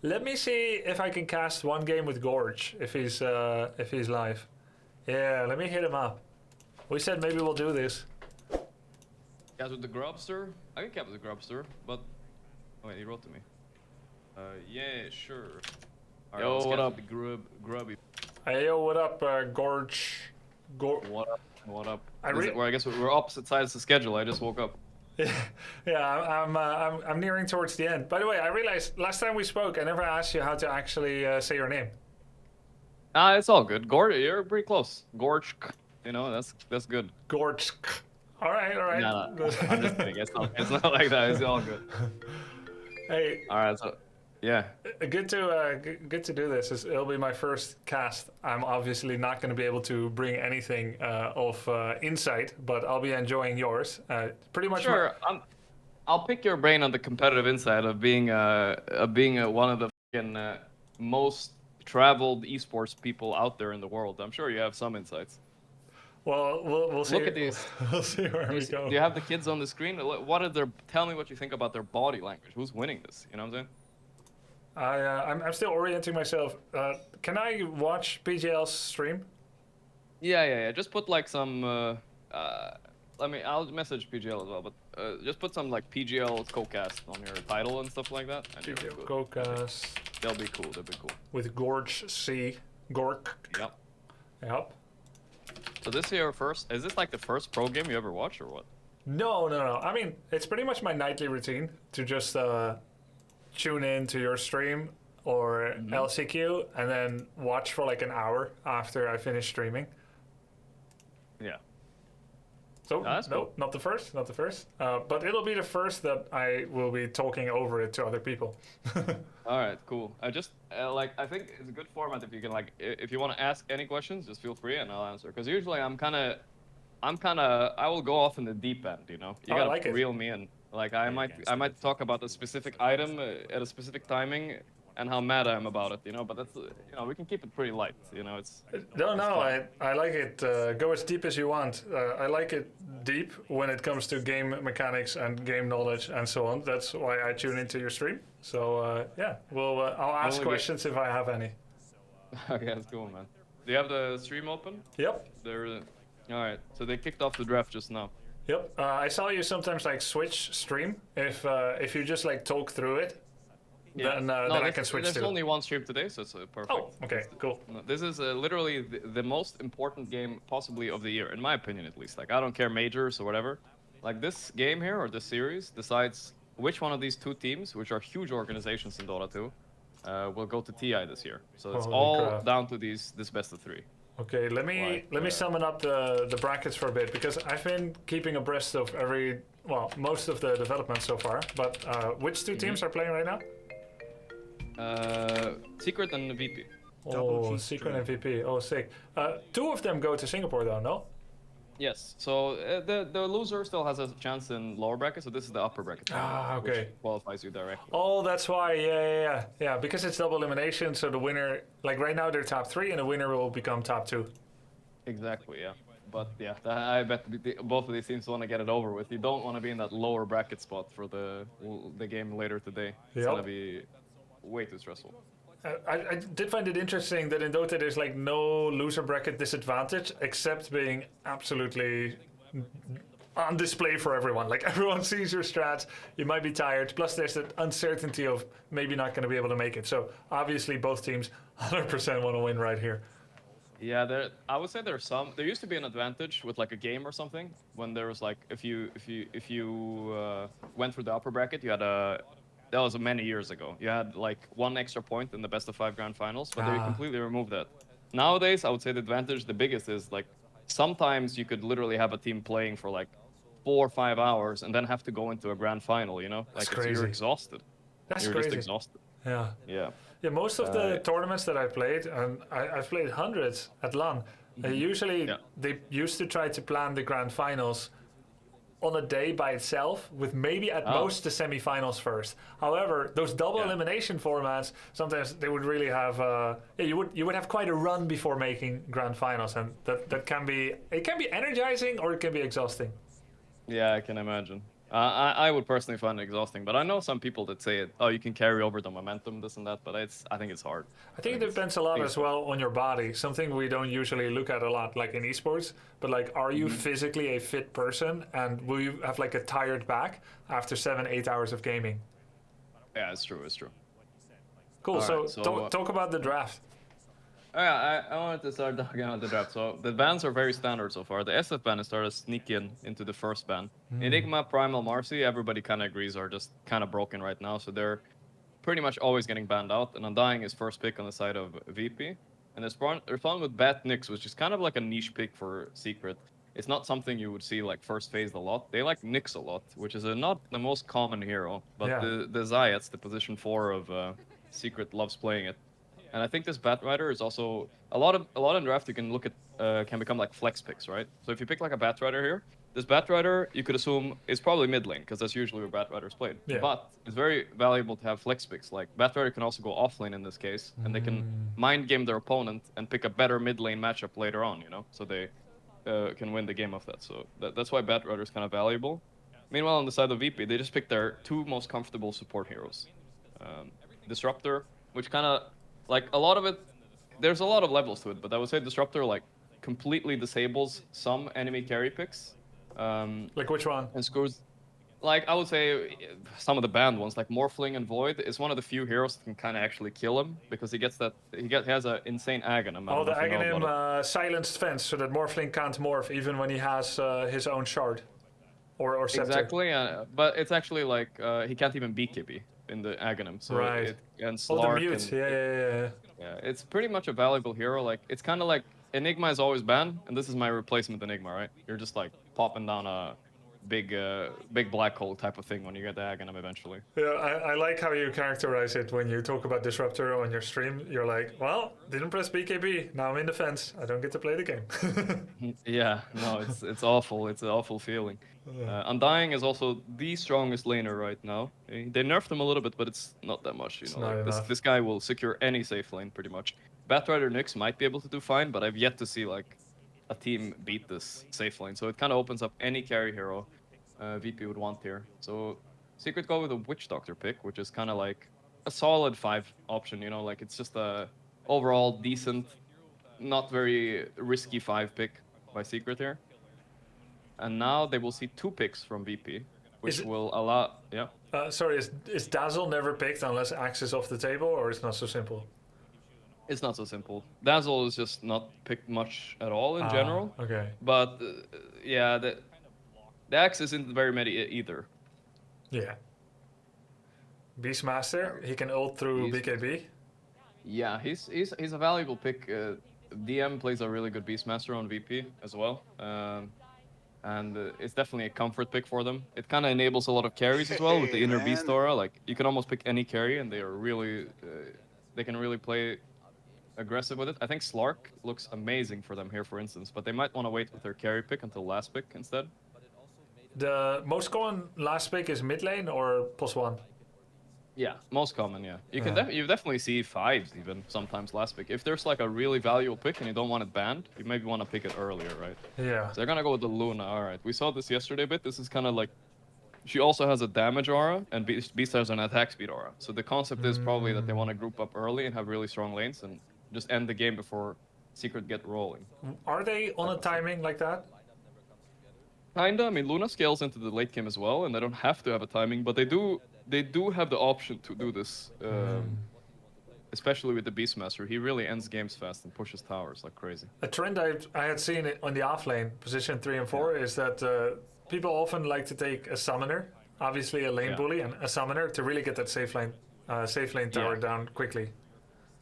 Let me see if I can cast one game with Gorge if he's live. Yeah, let me hit him up. We said maybe we'll do this. Guys with the Grubster? I can cap with the Grubster, but... Oh wait, he wrote to me. Yeah, sure. All right, yo, what up? The Grubby. Hey, yo, what up, Gorge? What up? What up? I guess we're opposite sides of the schedule. I just woke up. Yeah, I'm nearing towards the end. By the way, I realized last time we spoke, I never asked you how to actually say your name. It's all good. You're pretty close. Gorgc. You know, that's good. Gorgc. All right. No, I'm just kidding. It's not like that. It's all good. Hey. All right. So, yeah. Good to do this. It'll be my first cast. I'm obviously not going to be able to bring anything of insight, but I'll be enjoying yours. Pretty much. Sure. I'll pick your brain on the competitive insight of being one of the fucking most traveled esports people out there in the world. I'm sure you have some insights. Well, we'll see. Look at these. We'll see where we go. Do you have the kids on the screen? Tell me what you think about their body language. Who's winning this? You know what I'm saying? I'm still orienting myself. Can I watch PGL's stream? Yeah. Just put like some. I'll message PGL as well, but just put some like PGL co-cast on your title and stuff like that. PGL co-cast. They'll be cool. With Gorgc. Gorgc. Yep. So this here is this like the first pro game you ever watched or what? No. I mean, it's pretty much my nightly routine to just tune in to your stream or LCQ and then watch for like an hour after I finish streaming. Yeah. So cool. not the first, but it'll be the first that I will be talking over it to other people. All right, cool. I just I think it's a good format if you can if you want to ask any questions, just feel free and I'll answer. Because usually I will go off in the deep end, you know. You gotta reel me in. Like I might talk about a specific item at a specific timing and how mad I am about it, you know. But that's we can keep it pretty light, you know. I like it. Go as deep as you want. I like it deep when it comes to game mechanics and game knowledge and so on. That's why I tune into your stream. So I'll ask questions if I have any. Okay, that's cool, man. Do you have the stream open? Yep. All right. So they kicked off the draft just now. Yep. I saw you sometimes switch stream if you just talk through it. Yeah. Then I can switch to. There's only one stream today, so it's perfect. Oh, okay, cool. This is literally the most important game possibly of the year, in my opinion at least. I don't care majors or whatever. This game here, or this series, decides which one of these two teams, which are huge organizations in Dota 2, will go to TI this year. So it's all down to this best of three. Okay, let me summon up the brackets for a bit, because I've been keeping abreast of most of the development so far, but which two teams are playing right now? Secret and VP. Oh, Secret and VP. Oh, sick. Two of them go to Singapore, though, no? Yes. So the loser still has a chance in lower bracket. So this is the upper bracket. Ah, okay. Which qualifies you directly. Oh, that's why. Yeah. Because it's double elimination, so the winner, right now they're top 3, and the winner will become top 2. Exactly. Yeah. But yeah, I bet both of these teams want to get it over with. You don't want to be in that lower bracket spot for the game later today. It's gonna be way too stressful. I did find it interesting that in Dota there's no loser bracket disadvantage except being absolutely on display for everyone. Everyone sees your strats, you might be tired, plus there's that uncertainty of maybe not going to be able to make it. So obviously both teams 100% want to win right here. Yeah, I would say there used to be an advantage with a game or something when there was if you went through the upper bracket, you had that was many years ago. You had 1 extra point in the best of 5 grand finals, but they completely removed that. Nowadays, I would say the biggest is sometimes you could literally have a team playing for 4 or 5 hours and then have to go into a grand final, you know? That's crazy. You're exhausted. That's crazy. Just exhausted. Yeah. Yeah. Yeah, most of the tournaments that I played, and I've played hundreds at LAN, usually they used to try to plan the grand finals on a day by itself, with maybe at most the semifinals first. However, those double elimination formats, sometimes they would really have you would have quite a run before making grand finals, and that can be energizing or it can be exhausting. Yeah, I can imagine. I would personally find it exhausting, but I know some people that say it. Oh, you can carry over the momentum, this and that. But I think it's hard. I think it depends a lot as hard. well on your body. Something we don't usually look at a lot, like in esports. But like, are you physically a fit person, and will you have like a tired back after 7-8 hours of gaming? Yeah, it's true. It's true. Cool. All So, right, so talk about the draft. Oh, yeah, I wanted to start talking about the draft. So the bans are very standard so far. The SF ban has started sneaking into the first ban. Enigma, Primal, Marcy, everybody kind of agrees are just kind of broken right now. So they're pretty much always getting banned out. And Undying is first pick on the side of VP. And they're spawned with Bat Nyx, which is kind of like a niche pick for Secret. It's not something you would see like first phased a lot. They like Nyx a lot, which is not the most common hero. But Yeah. the Zayats, the position 4 of Secret, loves playing it. And I think this Bat Rider is also a lot in draft. You can look at can become like flex picks, right? So if you pick like a Bat Rider here, this Bat Rider you could assume is probably mid lane because that's usually where Bat Riders played. Yeah. But it's very valuable to have flex picks. Like Bat Rider can also go off lane in this case, and they can mind game their opponent and pick a better mid lane matchup later on. You know, so they can win the game of that. So that's why Bat Rider is kind of valuable. Meanwhile, on the side of VP, they just picked their 2 most comfortable support heroes, Disruptor, which kind of like a lot of it, there's a lot of levels to it, but I would say Disruptor like completely disables some enemy carry picks. Like which one? And screws, like I would say some of the banned ones, like Morphling and Void, is one of the few heroes that can kind of actually kill him because he has an insane Aghanim. Oh, the Aghanim silenced fence, so that Morphling can't morph even when he has his own shard. Or scepter. Exactly, but it's actually like he can't even BKB in the Aghanim. So right. And Oh, the Slark mute. and, Yeah. yeah, it's pretty much a valuable hero. Like it's kind of like Enigma is always banned, and this is my replacement Enigma, right? You're just like popping down a big black hole type of thing when you get the Aghanim eventually. Yeah, I like how you characterize it when you talk about Disruptor on your stream. You're like, well, didn't press BKB, now I'm in defense. I don't get to play the game. Yeah, no, it's awful. It's an awful feeling. Undying is also the strongest laner right now. They nerfed him a little bit, but it's not that much. You know, like, this guy will secure any safe lane pretty much. Batrider Nyx might be able to do fine, but I've yet to see like a team beat this safe lane. So it kind of opens up any carry hero VP would want here. So Secret go with a Witch Doctor pick, which is kind of like a solid 5 option. You know, like it's just a overall decent, not very risky 5 pick by Secret here. And now they will see 2 picks from VP, which will allow. Yeah. Sorry, is Dazzle never picked unless Axe is off the table, or it's not so simple? It's not so simple. Dazzle is just not picked much at all in general. Okay. But yeah, the Axe isn't very many either. Yeah. Beastmaster, he can ult through BKB. Yeah, he's a valuable pick. DM plays a really good Beastmaster on VP as well. And it's definitely a comfort pick for them. It kind of enables a lot of carries as well with the inner Beast aura. Like you can almost pick any carry, and they are really, they can really play aggressive with it. I think Slark looks amazing for them here, for instance, but they might want to wait with their carry pick until last pick instead. The most common last pick is mid lane or +1? Yeah, most common, yeah. You can you definitely see 5s even sometimes last pick. If there's like a really valuable pick and you don't want it banned, you maybe want to pick it earlier, right? Yeah. So they're gonna go with the Luna. All right, we saw this yesterday a bit. This is kind of like, she also has a damage aura and Beast has an attack speed aura. So the concept is probably that they want to group up early and have really strong lanes and just end the game before Secret get rolling. Are they on a timing like that? Kinda. I mean, Luna scales into the late game as well, and they don't have to have a timing, but they do have the option to do this. Especially with the Beastmaster, he really ends games fast and pushes towers like crazy. A trend I had seen it on the off lane, position 3 and 4, is that people often like to take a summoner, obviously a lane bully, and a summoner to really get that safe lane tower down quickly.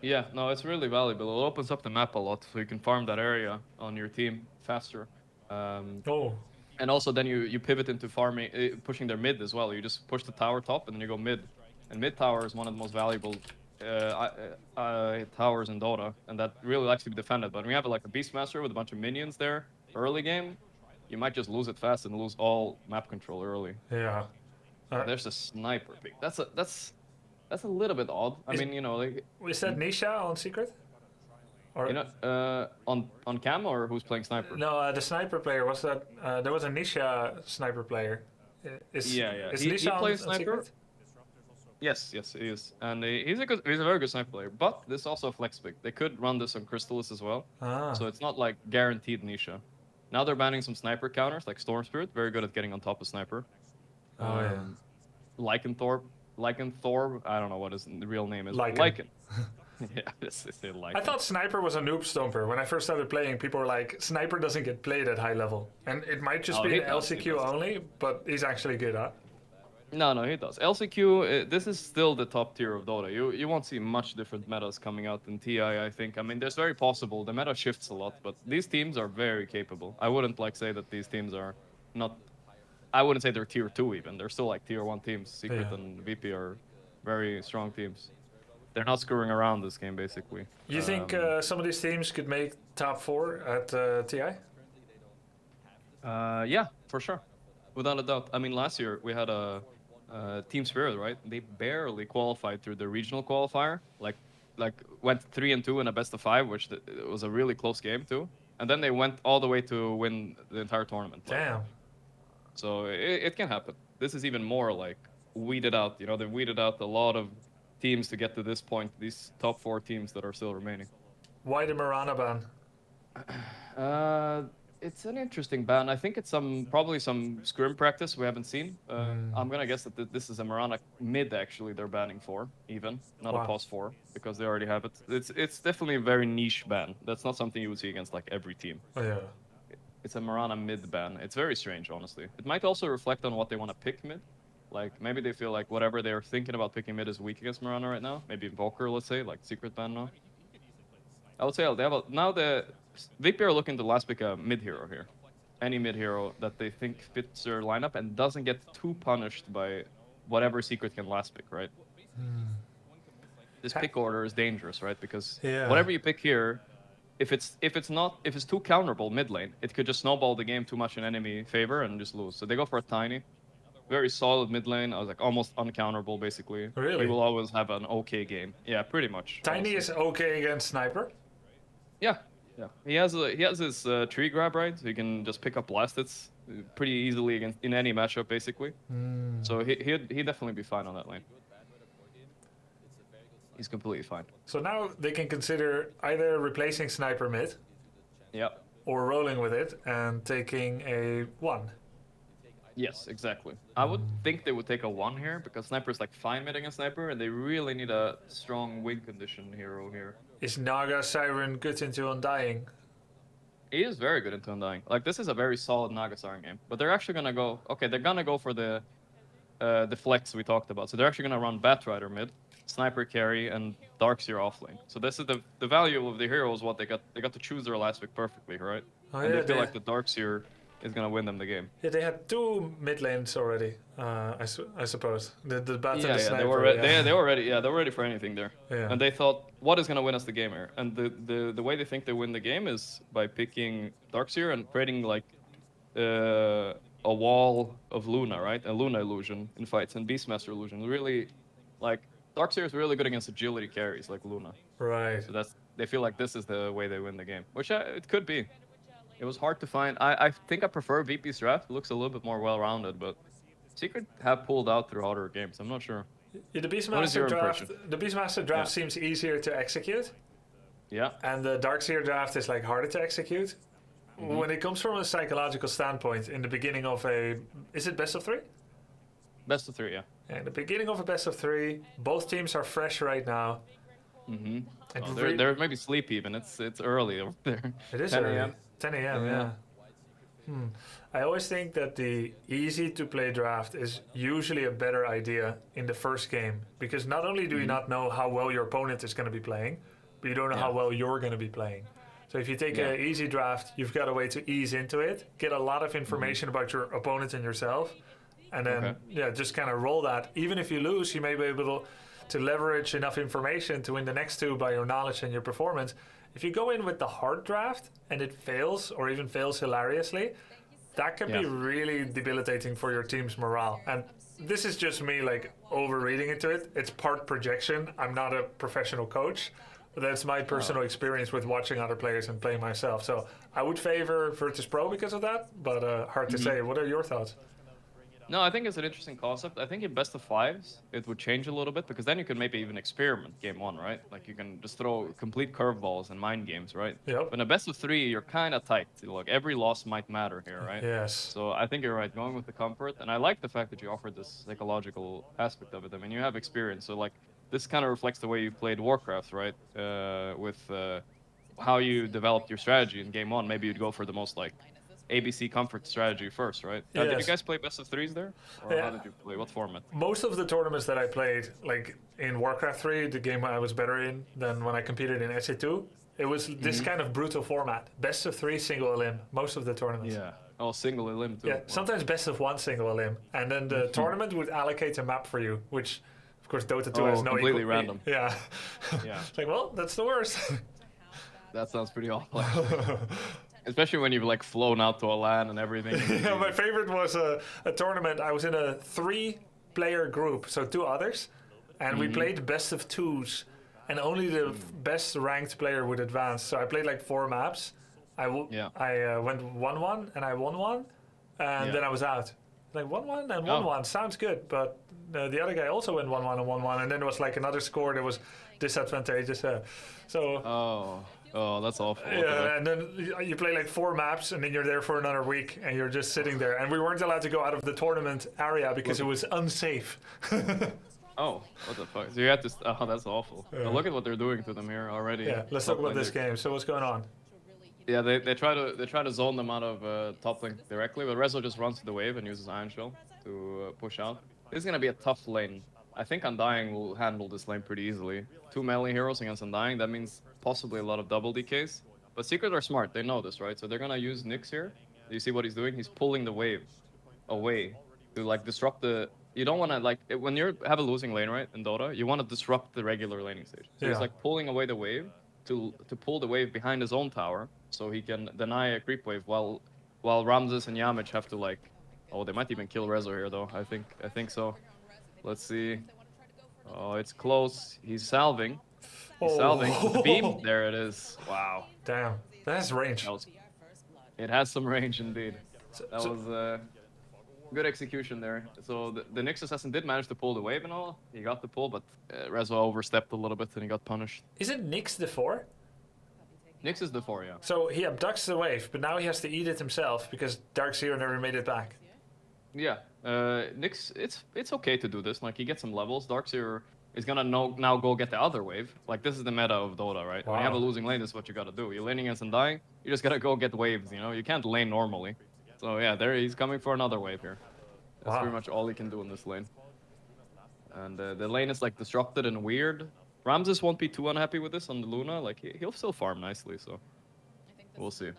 Yeah, no, it's really valuable. It opens up the map a lot, so you can farm that area on your team faster. And also then you pivot into farming, pushing their mid as well. You just push the tower top and then you go mid. And mid tower is one of the most valuable towers in Dota, and that really likes to be defended. But when you have like a Beastmaster with a bunch of minions there, early game, you might just lose it fast and lose all map control early. Yeah. There's a sniper pick. That's a little bit odd. I mean, you know, like. Is that Nisha on Secret? Or, you know, on cam or who's playing sniper? No, the sniper player was that. There was a Nisha sniper player Is He Nisha plays on sniper. Secret? Yes, he is, and he's a very good sniper player. But this is also a flex pick. They could run this on Crystallis as well, so it's not like guaranteed Nisha. Now they're banning some sniper counters like Storm Spirit, very good at getting on top of sniper. Lycanthorpe, I don't know what his real name is. Lycan. Yeah, this is Lycan. I thought Sniper was a noob stomper. When I first started playing, people were like, Sniper doesn't get played at high level. And it might just be an LCQ only, but he's actually good at. No, he does. LCQ, this is still the top tier of Dota. You won't see much different metas coming out in TI, I think. I mean, there's very possible. The meta shifts a lot, but these teams are very capable. I wouldn't say that these teams are not... I wouldn't say they're tier 2 even. They're still like tier 1 teams. Secret and VP are very strong teams. They're not screwing around this game, basically. You think some of these teams could make top 4 at TI? Yeah, for sure. Without a doubt. I mean, last year we had a Team Spirit, right? They barely qualified through the regional qualifier. Like went 3-2 in a best of 5, which it was a really close game too. And then they went all the way to win the entire tournament. Damn. So it can happen. This is even more like weeded out. You know, they weeded out a lot of teams to get to this point. These top 4 teams that are still remaining. Why the Marana ban? It's an interesting ban. I think it's probably some scrim practice we haven't seen. I'm gonna guess that this is a Marana mid actually they're banning for, even not a pos 4 because they already have it. It's definitely a very niche ban. That's not something you would see against like every team. Oh yeah. It's a Marana mid ban. It's very strange, honestly. It might also reflect on what they want to pick mid. Like maybe they feel like whatever they're thinking about picking mid is weak against Marana right now. Maybe Invoker, let's say, like secret ban now. I would say now the VP are looking to last pick a mid hero here. Any mid hero that they think fits their lineup and doesn't get too punished by whatever secret can last pick, right? This pick order is dangerous, right? Because whatever you pick here, if it's too counterable mid lane, it could just snowball the game too much in enemy favor and just lose. So they go for a Tiny. Very solid mid lane. I was like almost uncounterable, basically. Really? He will always have an okay game. Yeah, pretty much. Tiny honestly. is okay against Sniper? Yeah. He has his tree grab, right? So he can just pick up blast hits pretty easily in any matchup, basically. So he'd definitely be fine on that lane. He's completely fine. So now they can consider either replacing Sniper mid, or rolling with it and taking a 1. Yes, exactly. I would think they would take a 1 here because Sniper is like fine mid against Sniper, and they really need a strong win condition hero here. Is Naga Siren good into Undying? He is very good into Undying. Like this is a very solid Naga Siren game, but they're actually gonna go. Okay, they're gonna go for the flex we talked about. So they're actually gonna run Batrider mid, Sniper carry, and Darkseer offlane. So this is the value of the hero is what they got. They got to choose their last pick perfectly, right? Oh, and they feel like the Darkseer is gonna win them the game. Yeah, they had 2 mid lanes already. I suppose the Bat yeah, and the Sniper. They were ready for anything there. Yeah. And they thought, what is gonna win us the game here? And the way they think they win the game is by picking Darkseer and creating like a wall of Luna, right? A Luna illusion in fights and Beastmaster illusion. Really, like Darkseer is really good against agility carries like Luna. Right. So they feel like this is the way they win the game, which it could be. It was hard to find. I think I prefer VP's draft. It looks a little bit more well-rounded, but Secret have pulled out through harder games. I'm not sure. Yeah, the What is Beastmaster your draft. impression? The Beastmaster draft seems easier to execute, Yeah. and the Darkseer draft is like harder to execute. When it comes from a psychological standpoint, in the beginning of is it best of 3? Best of 3, yeah. In the beginning of a best of 3, both teams are fresh right now. And They're maybe sleep even. It's early over there. It is 10 early. a.m. 10 a.m. Yeah. I always think that the easy to play draft is usually a better idea in the first game, because not only do you not know how well your opponent is going to be playing, but you don't know how well you're going to be playing. So if you take an easy draft, you've got a way to ease into it, get a lot of information about your opponent and yourself, and then just kind of roll that. Even if you lose, you may be able to leverage enough information to win the next 2 by your knowledge and your performance. If you go in with the hard draft and it fails, or even fails hilariously, that can be really debilitating for your team's morale. And this is just me like overreading into it. It's part projection. I'm not a professional coach, but that's my personal experience with watching other players and playing myself. So I would favor Virtus Pro because of that, but hard to say. What are your thoughts? No, I think it's an interesting concept. I think in best of fives, it would change a little bit because then you could maybe even experiment game one, right? Like you can just throw complete curveballs and mind games, right? Yep. But in a best of three, you're kind of tight. Like every loss might matter here, right? Yes. So I think you're right, going with the comfort. And I like the fact that you offered this psychological aspect of it. I mean, you have experience. So like this kind of reflects the way you played Warcraft, right? With how you developed your strategy in game one. Maybe you'd go for the most like ABC comfort strategy first, right? Did you Yes. guys play best of threes there? Or Yeah. how did you play? What format? Most of the tournaments that I played, like in Warcraft 3, the game I was better in than when I competed in SA2, it was this kind of brutal format. Best of 3 single elim, most of the tournaments. Yeah. Oh, single elim too. Yeah, Wow. sometimes best of 1 single elim. And then the tournament would allocate a map for you, which, of course, Dota 2 has no completely equal... random. Yeah. Yeah. It's like, well, that's the worst. That sounds pretty awful. Especially when you've like flown out to a LAN and everything. Yeah, my favorite was a tournament. I was in a 3-player group, so 2 others, and we played best of 2s, and only the best ranked player would advance. So I played like 4 maps. I went 1-1 and I won one, and then I was out. Like 1-1 and 1-1 sounds good, but the other guy also went 1-1 and 1-1, and then it was like another score that was disadvantageous. So. Oh, that's awful. Yeah, and then you play like 4 maps, and then you're there for another week, and you're just sitting there. And we weren't allowed to go out of the tournament area because it was unsafe. Oh, what the fuck? So you had to. Oh, that's awful. Yeah. But look at what they're doing to them here already. Yeah, let's talk about this game. So what's going on? Yeah, they try to zone them out of top lane directly, but Rezo just runs to the wave and uses Iron Shell to push out. This is gonna be a tough lane. I think Undying will handle this lane pretty easily. 2 melee heroes against Undying, that means possibly a lot of double DKs. But Secret are smart, they know this, right? So they're gonna use Nyx here. You see what he's doing? He's pulling the wave away to like disrupt the... You don't wanna like... When you have a losing lane, right, in Dota, you wanna disrupt the regular laning stage. So he's like pulling away the wave to pull the wave behind his own tower so he can deny a creep wave while Ramses and Yamich have to like... Oh, they might even kill Rezo here though, I think so. Let's see. Oh, it's close. He's salving. He's salving. The beam. There it is. Wow. Damn. That has range. It has some range indeed. That was good execution there. So the Nyx assassin did manage to pull the wave and all. He got the pull, but Rezo overstepped a little bit and he got punished. Isn't Nyx the 4? Nyx is the 4, yeah. So he abducts the wave, but now he has to eat it himself because Dark Zero never made it back. Yeah, Nyx, it's okay to do this. Like, he gets some levels. Darkseer is gonna now go get the other wave. Like, this is the meta of Dota, right? Wow. When you have a losing lane, this is what you gotta do. You're laning against Undying, you just gotta go get waves, you know? You can't lane normally. So, yeah, there he's coming for another wave here. That's pretty much all he can do in this lane. And the lane is, like, disrupted and weird. Ramses won't be too unhappy with this on the Luna. Like, he'll still farm nicely, so we'll see.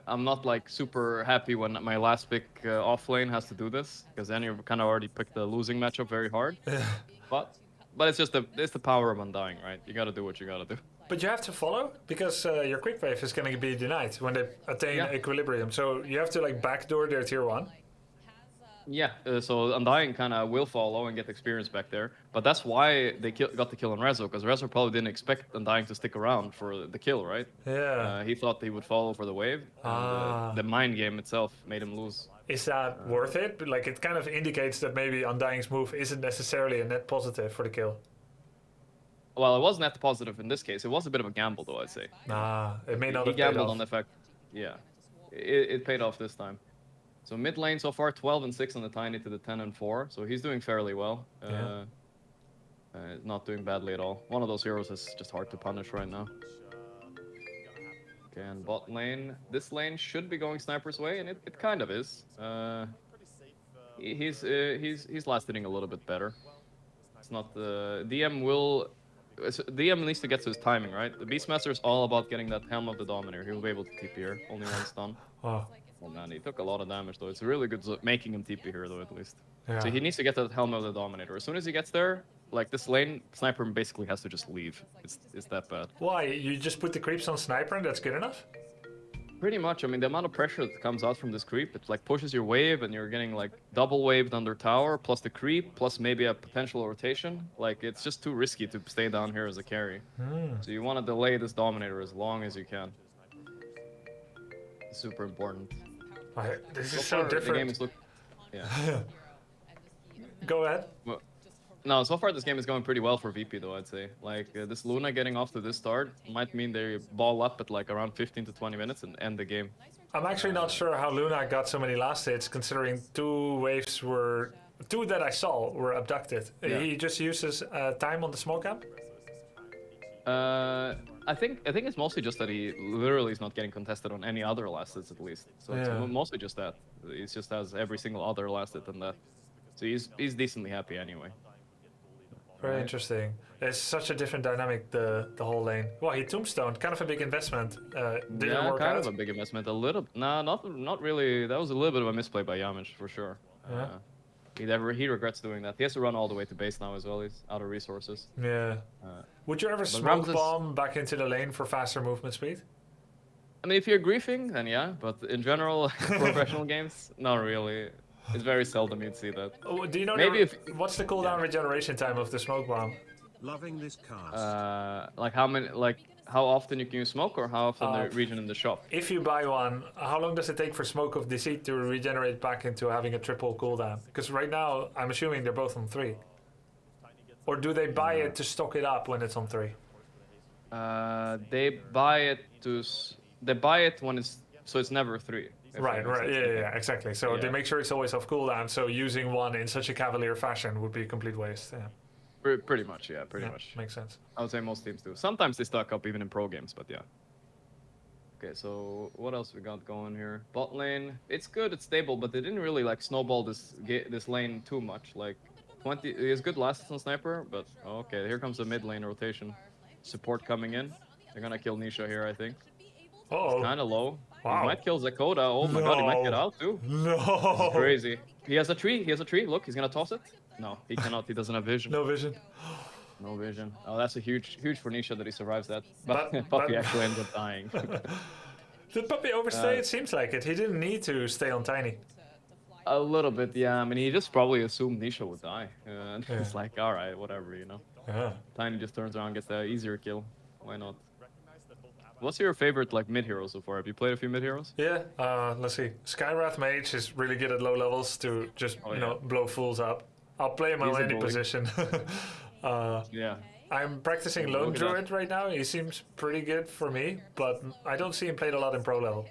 I'm not like super happy when my last pick off lane has to do this, because then you kind of already picked the losing matchup very hard. but it's just it's the power of Undying, right? You gotta do what you gotta do. But you have to follow because your quick wave is going to be denied when they attain equilibrium. So you have to like backdoor their tier 1. Yeah, so Undying kind of will follow and get experience back there. But that's why they got the kill on Rezo, because Rezo probably didn't expect Undying to stick around for the kill, right? Yeah. He thought he would follow for the wave. And, the mind game itself made him lose. Is that worth it? Like, it kind of indicates that maybe Undying's move isn't necessarily a net positive for the kill. Well, it was net positive in this case. It was a bit of a gamble, though, I'd say. It may not have paid gambled off. on the fact. Yeah, it paid off this time. So mid lane so far, 12 and 6 on the Tiny to the 10 and 4. So he's doing fairly well. Not doing badly at all. One of those heroes is just hard to punish right now. Okay, and bot lane. This lane should be going Sniper's way, and it kind of is. He's last hitting a little bit better. It's not the DM needs to get to his timing, right? The Beastmaster is all about getting that Helm of the Dominator. He will be able to TP here. Only 1 stun. Oh man, he took a lot of damage though. It's really good making him TP here though, at least. Yeah. So he needs to get to that Helm of the Dominator. As soon as he gets there, like this lane, Sniper basically has to just leave. It's that bad. Why? You just put the creeps on Sniper and that's good enough? Pretty much. I mean, the amount of pressure that comes out from this creep, it like pushes your wave and you're getting like double waved under tower, plus the creep, plus maybe a potential rotation. Like, it's just too risky to stay down here as a carry. So you want to delay this Dominator as long as you can. It's super important. This is so different. The game is Yeah. Go ahead. Well, no, so far this game is going pretty well for VP though, I'd say. Like this Luna getting off to this start might mean they ball up at like around 15 to 20 minutes and end the game. I'm actually not sure how Luna got so many last hits, considering two that I saw were abducted. Yeah. He just uses time on the smoke camp. I think it's mostly just that he literally is not getting contested on any other last hits at least. So it's mostly just that. He just has every single other last hit than that. So he's decently happy anyway. Very interesting. It's such a different dynamic, the whole lane. Well, he tombstoned, kind of a big investment. Didn't work kind out. of a big investment. A little, nah, not really. That was a little bit of a misplay by Yamish for sure. He regrets doing that. He has to run all the way to base now as well. He's out of resources. Yeah. Would you ever smoke bomb back into the lane for faster movement speed? I mean, if you're griefing, then yeah. But in general, professional games, not really. It's very seldom you'd see that. Oh, do you know what's the cooldown regeneration time of the smoke bomb? Loving this cast. Like how often you can use smoke, or how often the regen in the shop? If you buy one, how long does it take for Smoke of Deceit to regenerate back into having a triple cooldown? Because right now, I'm assuming they're both on 3. Or do they buy it to stock it up when it's on 3? They buy it when it's never 3. Right, yeah, exactly. So they make sure it's always off cooldown. So using one in such a cavalier fashion would be a complete waste. Yeah. Pretty much, yeah, pretty much. Makes sense. I would say most teams do. Sometimes they stock up even in pro games, but yeah. Okay, so what else we got going here? Bot lane, it's good, it's stable, but they didn't really like snowball this lane too much. Like 20, he has good last on sniper, but okay, here comes the mid lane rotation. Support coming in. They're gonna kill Nisha here, I think. Oh, kind of low. Wow. He might kill Zakoda. Oh my god, he might get out too. No. This is crazy. He has a tree. Look, he's gonna toss it. No, he cannot. He doesn't have vision. No vision. No vision. Oh, that's a huge for Nisha that he survives that. But Puppy actually ends up dying. Did Puppy overstay? It seems like it. He didn't need to stay on Tiny. A little bit, yeah. I mean, he just probably assumed Nisha would die. And it's like, all right, whatever, you know. Yeah. Tiny just turns around, gets the easier kill. Why not? What's your favorite like mid hero so far? Have you played a few mid heroes? Yeah. Let's see. Skywrath Mage is really good at low levels to just blow fools up. I'll play him on any position. Yeah. I'm practicing Lone Druid right now. He seems pretty good for me, but I don't see him played a lot in pro level.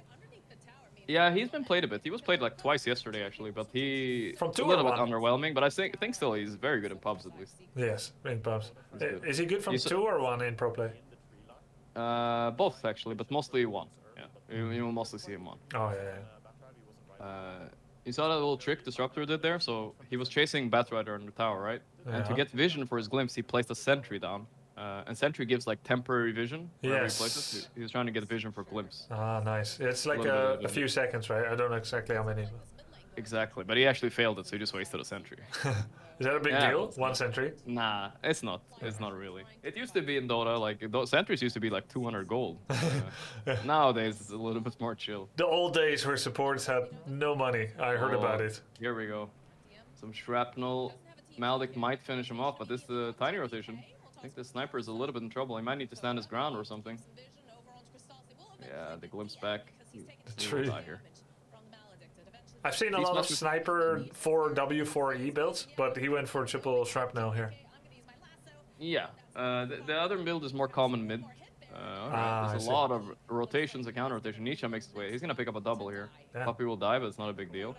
Yeah, he's been played a bit. He was played like twice yesterday actually, but he From 2 a little or bit 1? underwhelming. But I think still he's very good in pubs at least. Yes, in pubs. Is he good from 2 or 1 in pro play? Both actually, but mostly 1. Yeah, you will mostly see him 1. Oh yeah. You saw that little trick Disruptor did there? So he was chasing Batrider in the tower, right? Yeah. And to get vision for his glimpse, he placed a sentry down. And sentry gives like temporary vision wherever he places it. He was trying to get vision for glimpse. Ah, nice. It's like a few seconds, right? I don't know exactly how many. Exactly, but he actually failed it, so he just wasted a sentry. Is that a big deal? 1 sentry? Nah, it's not. It's not really. It used to be in Dota, like sentries used to be like 200 gold. Nowadays it's a little bit more chill. The old days where supports had no money. I heard about it. Here we go. Some shrapnel. Maldic might finish him off, but this is the tiny rotation. I think the sniper is a little bit in trouble. He might need to stand his ground or something. Yeah, the glimpse back. He will die here. I've seen a lot of sniper 4W4E builds, but he went for triple shrapnel here. Yeah, the other build is more common mid. There's a lot of rotations and counter rotation. Nisha makes his way. He's gonna pick up a double here. Yeah. Puppy will die, but it's not a big deal.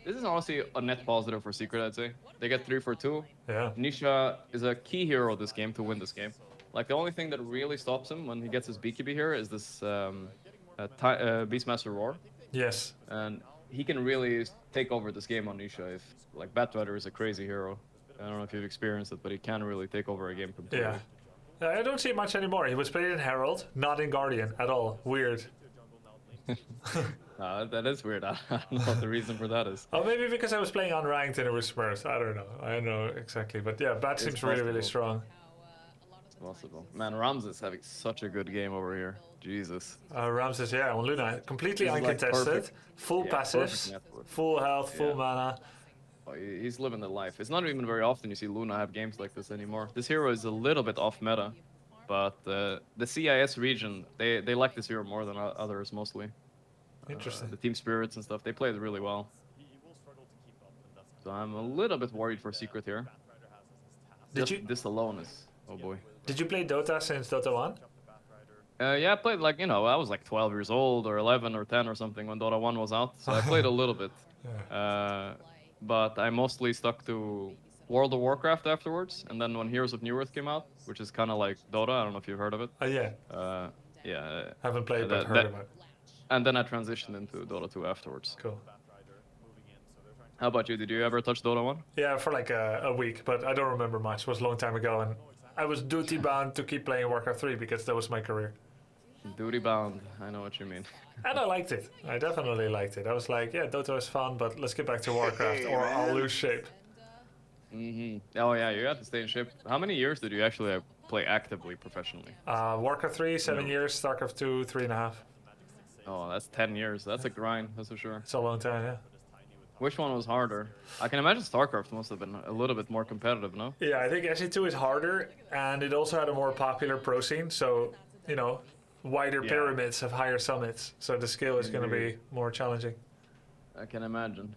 This is honestly a net positive for Secret, I'd say. They get 3 for 2. Yeah. Nisha is a key hero this game to win this game. Like the only thing that really stops him when he gets his BKB here is this Beastmaster Roar. Yes. And he can really take over this game on Nisha if, like, Batrider is a crazy hero. I don't know if you've experienced it, but he can really take over a game completely. Yeah. I don't see it much anymore. He was played in Herald, not in Guardian at all. Weird. That is weird. I don't know what the reason for that is. Oh, maybe because I was playing unranked and it was Smurfs. I don't know. I don't know exactly. But yeah, Bat seems really, really strong. It's possible. Man, Ramses having such a good game over here. Jesus. Ramses, yeah, on Luna. Completely uncontested. Like full passives, full health, full mana. Oh, he's living the life. It's not even very often you see Luna have games like this anymore. This hero is a little bit off meta. But the CIS region, they like this hero more than others mostly. Interesting. The team spirits and stuff, they play it really well. So I'm a little bit worried for Secret here. This alone is... Oh boy. Did you play Dota since Dota 1? Yeah, I played like, I was like 12 years old or 11 or 10 or something when Dota 1 was out. So I played a little bit. But I mostly stuck to World of Warcraft afterwards. And then when Heroes of New Earth came out, which is kind of like Dota, I don't know if you've heard of it. Yeah. Yeah. Haven't played, but heard about it. And then I transitioned into Dota 2 afterwards. Cool. How about you? Did you ever touch Dota 1? Yeah, for like a week, but I don't remember much. It was a long time ago, and I was duty bound to keep playing Warcraft 3 because that was my career. Duty bound, I know what you mean. And I liked it. I definitely liked it. I was like, yeah, Dota is fun, but let's get back to Warcraft or I'll lose shape. Oh yeah, you have to stay in shape. How many years did you actually play actively, professionally? Warcraft 3, 7 years. StarCraft 2, 3.5. Oh, that's 10 years. That's a grind, that's for sure. It's a long time, yeah. Which one was harder? I can imagine StarCraft must have been a little bit more competitive, no? Yeah, I think SE2 is harder, and it also had a more popular pro scene, so, wider pyramids have higher summits, so the skill is going to be more challenging. I can imagine.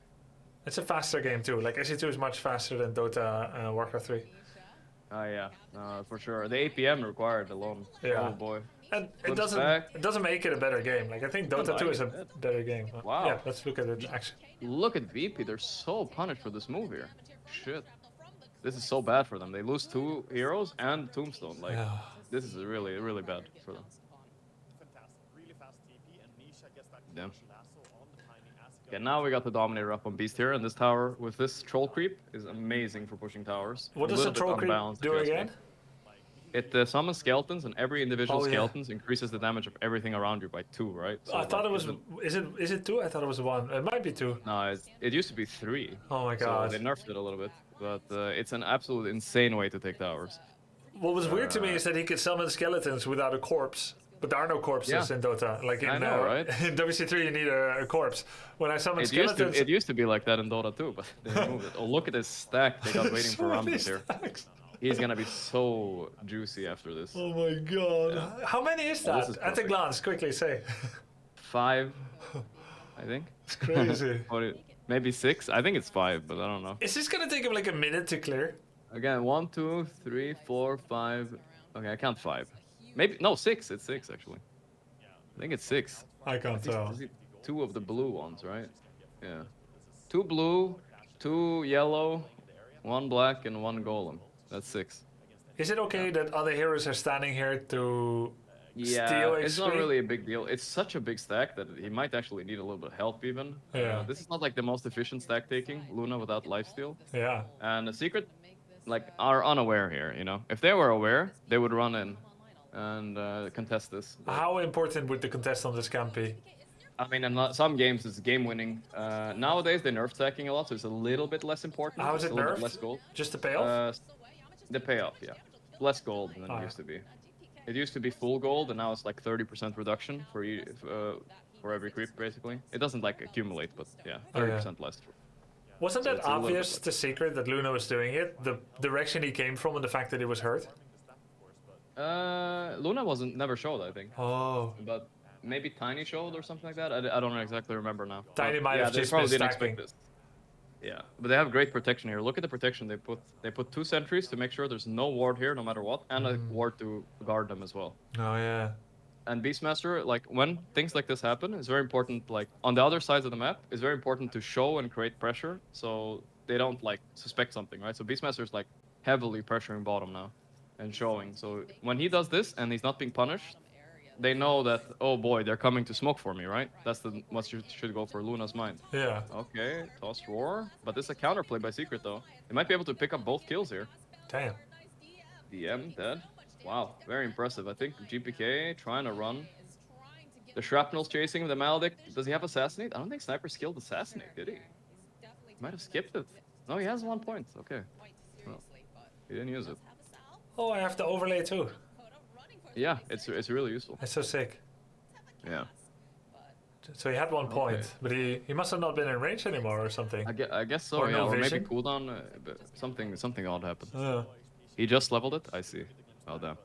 It's a faster game too. Like SE2 is much faster than Dota and Warcraft 3. Oh yeah, for sure. The APM required alone. Yeah. Oh boy. And it doesn't make it a better game. Like I think Dota 2 is a better game. Wow. Yeah, let's look at it actually. Look at VP. They're so punished for this move here. Shit. This is so bad for them. They lose 2 heroes and Tombstone. Like this is really, really bad for them. Damn. Okay, now we got the Dominator up on Beast here, and this tower with this troll creep is amazing for pushing towers. What does the troll creep do again? It summons skeletons, and every individual skeletons increases the damage of everything around you by 2, right? So I thought it was. Is it 2? I thought it was 1. It might be 2. No, it used to be 3. Oh my god. So they nerfed it a little bit, but it's an absolute insane way to take towers. What was weird to me is that he could summon skeletons without a corpse. But there are no corpses in Dota. Like in, right? in WC3, you need a corpse. When I summon skeletons... It used to be like that in Dota too, but they removed it. Oh, look at this stack they got waiting for Ramdas here. He's going to be so juicy after this. Oh my god. Yeah. How many is that? At a glance, quickly say. 5, I think. It's crazy. Maybe 6? I think it's 5, but I don't know. Is this going to take him like a minute to clear? Again, 1, 2, 3, 4, 5. Okay, I count 5. Maybe, no, 6. It's 6, actually. I think it's 6. I can't tell. 2 of the blue ones, right? Yeah. 2 blue, 2 yellow, 1 black, and 1 golem. That's 6. Is it okay that other heroes are standing here to steal XP? It's not really a big deal. It's such a big stack that he might actually need a little bit of help even. Yeah. This is not like the most efficient stack taking, Luna without lifesteal. Yeah. And the Secret, are unaware here, If they were aware, they would run in and contest this. How important would the contest on this camp be? I mean, in some games it's game winning. Nowadays they nerf stacking a lot, so it's a little bit less important. How is it nerfed? Less gold. Just the payoff? The payoff, yeah. Less gold than it used to be. It used to be full gold, and now it's like 30% reduction for every creep, basically. It doesn't accumulate, but yeah, 30% less. Wasn't that obvious to Secret that Luna was doing it? The direction he came from and the fact that he was hurt? Luna never showed, I think. Oh. But maybe Tiny showed or something like that. I don't exactly remember now. Tiny might have just been stacking. This. Yeah, but they have great protection here. Look at the protection they put. They put 2 sentries to make sure there's no ward here, no matter what, and a ward to guard them as well. Oh yeah. And Beastmaster, when things like this happen, it's very important. On the other sides of the map, it's very important to show and create pressure, so they don't suspect something, right? So Beastmaster is heavily pressuring bottom now, and showing. So when he does this and he's not being punished, they know that, oh boy, they're coming to smoke for me, right? That's what should go for Luna's mind. Yeah. Okay, toss roar. But this is a counterplay by Secret, though. They might be able to pick up both kills here. Damn. DM dead. Wow, very impressive. I think GPK trying to run. The Shrapnel's chasing the Maledict. Does he have Assassinate? I don't think Sniper skilled Assassinate, did he? Might have skipped it. No, he has 1 point. Okay. Well, he didn't use it. Oh, I have to overlay too. Yeah, it's really useful. That's so sick. Yeah. So he had 1 point, but he must have not been in range anymore or something. I guess so, or yeah. No or vision? maybe cooldown, but something odd happened. Yeah. He just leveled it? I see. Oh, damn.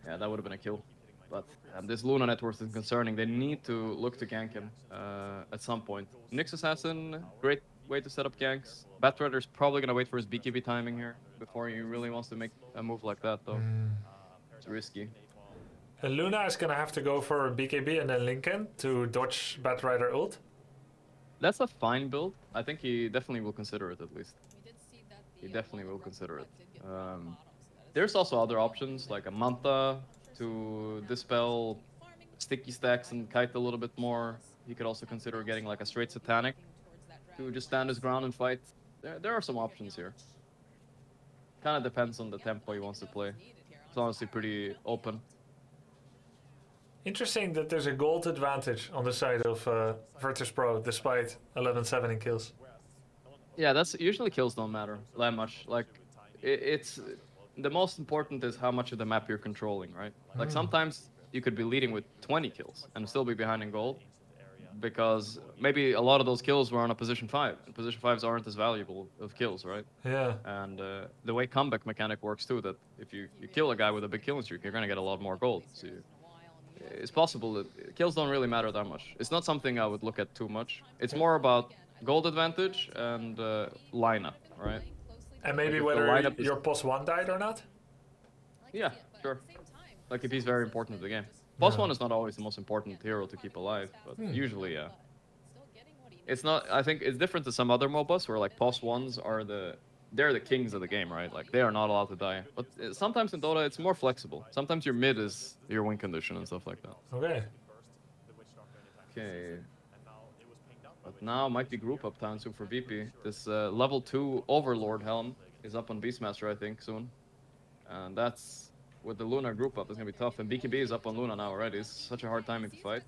Yeah, that would have been a kill. But this Luna net worth is concerning. They need to look to gank him at some point. Nyx Assassin, great way to set up ganks. Batrider's probably gonna wait for his BKB timing here before he really wants to make a move like that, though. It's risky. And Luna is gonna have to go for BKB and then Lincoln to dodge Batrider ult. That's a fine build. I think he definitely will consider it at least. He definitely will consider it. There's also other options like a Manta to dispel sticky stacks and kite a little bit more. He could also consider getting like a straight Satanic to just stand his ground and fight. There are some options here. Kind of depends on the tempo he wants to play. It's honestly pretty open. Interesting that there's a gold advantage on the side of Virtus Pro despite 11-7 in kills. Yeah, that's usually kills don't matter that much. Like, it's the most important is how much of the map you're controlling, right? Like sometimes you could be leading with 20 kills and still be behind in gold because maybe a lot of those kills were on a position 5. And position 5s aren't as valuable of kills, right? Yeah. And the way comeback mechanic works too, that if you kill a guy with a big killing streak, you're gonna get a lot more gold. So it's possible that kills don't really matter that much. It's not something I would look at too much. It's more about gold advantage and lineup, right? And maybe like whether your POS 1 died or not? Yeah, sure. Like if he's very important to the game. POS 1 is not always the most important hero to keep alive, but usually, yeah. It's not, I think it's different to some other MOBAs where like POS 1s are they're the kings of the game, right? Like they are not allowed to die. But sometimes in Dota it's more flexible. Sometimes your mid is your win condition and stuff like that. Okay. Okay. But now might be group up time soon for VP. This level 2 Overlord helm is up on Beastmaster, I think, soon. And that's, with the Luna group up, it's gonna be tough. And BKB is up on Luna now already. It's such a hard timing to fight.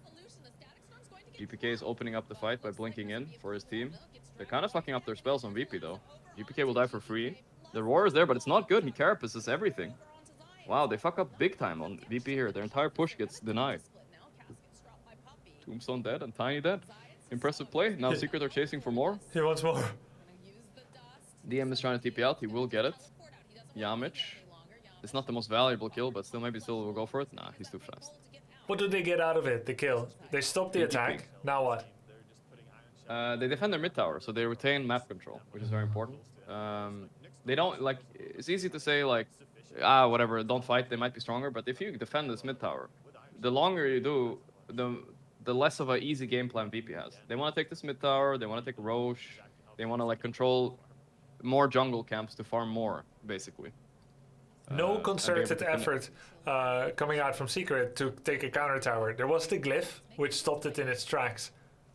GPK is opening up the fight by blinking in for his team. They're kind of fucking up their spells on VP though. GPK will die for free. The roar is there, but it's not good. He carapaces everything. Wow, they fuck up big time on VP here. Their entire push gets denied. Tombstone dead and Tiny dead. Impressive play. Now Secret are chasing for more. He wants more. DM is trying to TP out. He will get it. Yamich. It's not the most valuable kill, but still maybe still will go for it. Nah, he's too fast. What do they get out of it, the kill? They stop the attack. Now what? They defend their mid tower, so they retain map control, which is very important. They don't, like, it's easy to say, like, whatever, don't fight, they might be stronger, but if you defend this mid tower, the longer you do, the less of an easy game plan VP has. They want to take this mid tower, they want to take Roche, they want to, like, control more jungle camps to farm more, basically. No concerted effort coming out from Secret to take a counter tower. There was the glyph, which stopped it in its tracks.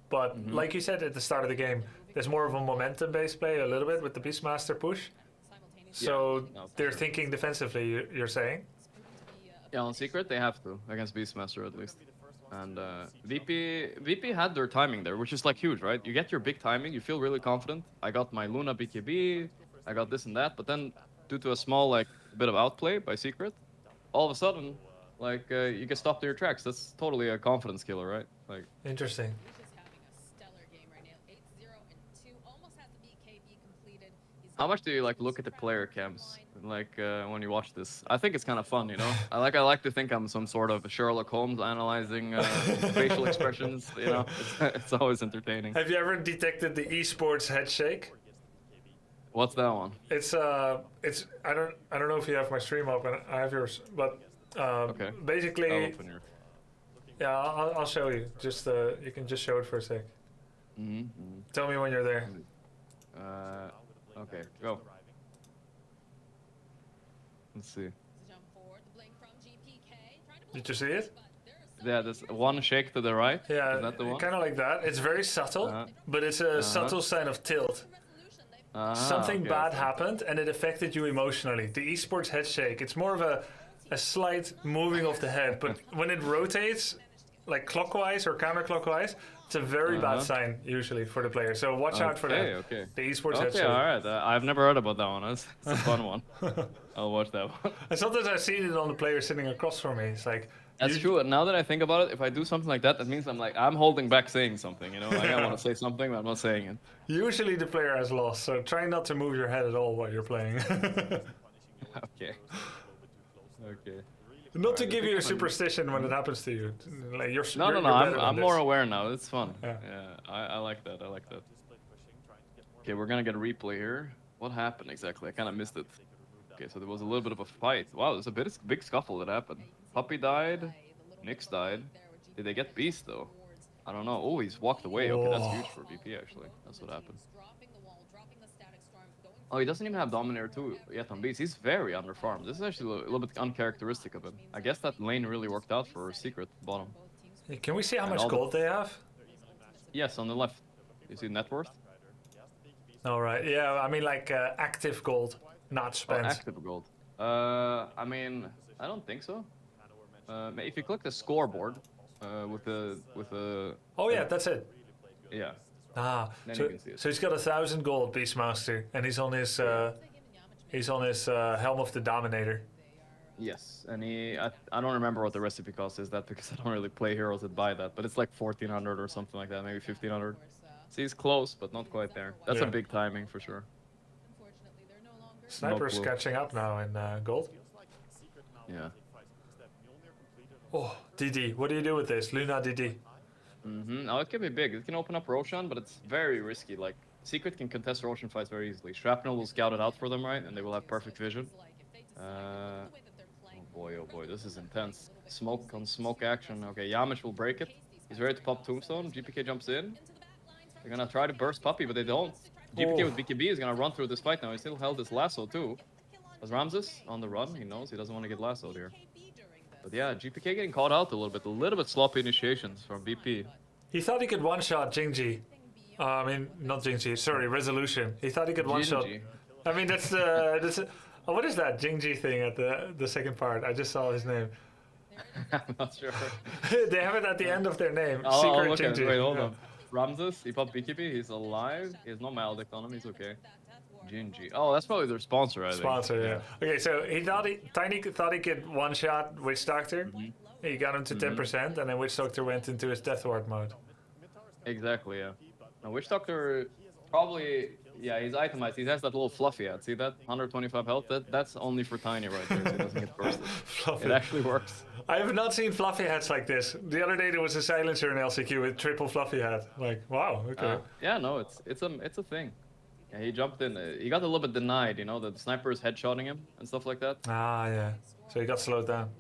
But like you said at the start of the game, there's more of a momentum-based play a little bit with the Beastmaster push. So they're thinking defensively, you're saying? Yeah, on Secret they have to, against Beastmaster at least. And VP had their timing there, which is like huge, right? You get your big timing, you feel really confident. I got my Luna BKB, I got this and that, but then due to a small like bit of outplay by Secret, all of a sudden, like you get stopped in your tracks. That's totally a confidence killer, right? Like interesting. How much do you like look at the player cams like when you watch this? I think it's kind of fun, you know. I like to think I'm some sort of Sherlock Holmes analyzing facial expressions. You know, it's always entertaining. Have you ever detected the esports head shake? What's that one? It's I don't know if you have my stream up and I have yours, but okay. Basically, I'll open yours. Yeah, I'll show you. Just you can just show it for a sec. Tell me when you're there. Okay, go. Let's see. Did you see it? Yeah, there's one shake to the right. Yeah, is that the one? kind of like that. It's very subtle, but it's a subtle sign of tilt. Something bad happened and it affected you emotionally. The esports head shake, it's more of a slight moving of the head, but when it rotates, like clockwise or counterclockwise, it's a very bad sign usually for the player. So watch out for that. Okay. The esports head shake. Okay, alright. I've never heard about that one. It's a fun one. I'll watch that one. And sometimes I've seen it on the player sitting across from me. It's like... That's true. And now that I think about it, if I do something like that, that means I'm holding back saying something, you know? Like I want to say something, but I'm not saying it. Usually the player has lost, so try not to move your head at all while you're playing. Okay. Okay. Not to give you a superstition when it happens to you. Like No. I'm more aware now. It's fun. Yeah, I like that. I like that. Okay, we're gonna get a replay here. What happened exactly? I kind of missed it. Okay, so there was a little bit of a fight. Wow, there's a big scuffle that happened. Puppy died. Nyx died. Did they get Beast though? I don't know. Oh, he's walked away. Okay, that's huge for VP actually. That's what happened. Oh, he doesn't even have Dominator 2 yet on Beast. He's very underfarmed. This is actually a little bit uncharacteristic of him. I guess that lane really worked out for Secret bottom. Hey, can we see how much gold they have? Yes, on the left. You see net worth? All right. Yeah, I mean like active gold, not spent. Oh, active gold. I mean, I don't think so. If you click the scoreboard with the. Oh yeah, that's it. Yeah. Ah, Then so, you can see it. so he's got 1,000 gold, Beastmaster, and he's on his Helm of the Dominator. Yes, and I don't remember what the recipe cost is that because I don't really play heroes that buy that, but it's like 1,400 or something like that, maybe 1,500. So he's close, but not quite there. That's a big timing for sure. Sniper's catching up now in gold. Yeah. Oh, DD, what do you do with this? Luna DD. Now it can be big. It can open up Roshan, but it's very risky. Like, Secret can contest Roshan fights very easily. Shrapnel will scout it out for them, right? And they will have perfect vision. Oh boy, this is intense. Smoke on smoke action. Okay, Yamish will break it. He's ready to pop Tombstone. GPK jumps in. They're gonna try to burst Puppy, but they don't. GPK with BKB is gonna run through this fight now. He still held his lasso too. Was Ramses on the run? He knows he doesn't want to get lassoed here. But yeah, GPK getting caught out a little bit sloppy initiations from BP. He thought he could one-shot Jingji. I mean, not Jingji, sorry, Resolution. He thought he could one-shot. I mean, that's oh, what is that Jingji thing at the second part? I just saw his name. I'm not sure. They have it at the end of their name. Oh, Secret okay. Jingji. Wait, hold on. Ramses, he popped BKB, he's alive. He has no maledict on him, he's okay. Gingy. Oh, that's probably their sponsor, I think. Sponsor, yeah. Okay, so Tiny thought he could one-shot Witch Doctor. He got him to 10%, and then Witch Doctor went into his Death Ward mode. Exactly, yeah. Now, Witch Doctor probably, yeah, he's itemized. He has that little fluffy hat. See that? 125 health. That's only for Tiny right there, so he doesn't get bursted. It actually works. I have not seen fluffy hats like this. The other day there was a silencer in LCQ with triple fluffy hat. Like, wow, okay. Yeah, no, it's a thing. Yeah, he jumped in. He got a little bit denied, you know, the sniper is headshotting him and stuff like that. Ah, yeah. So he got slowed down.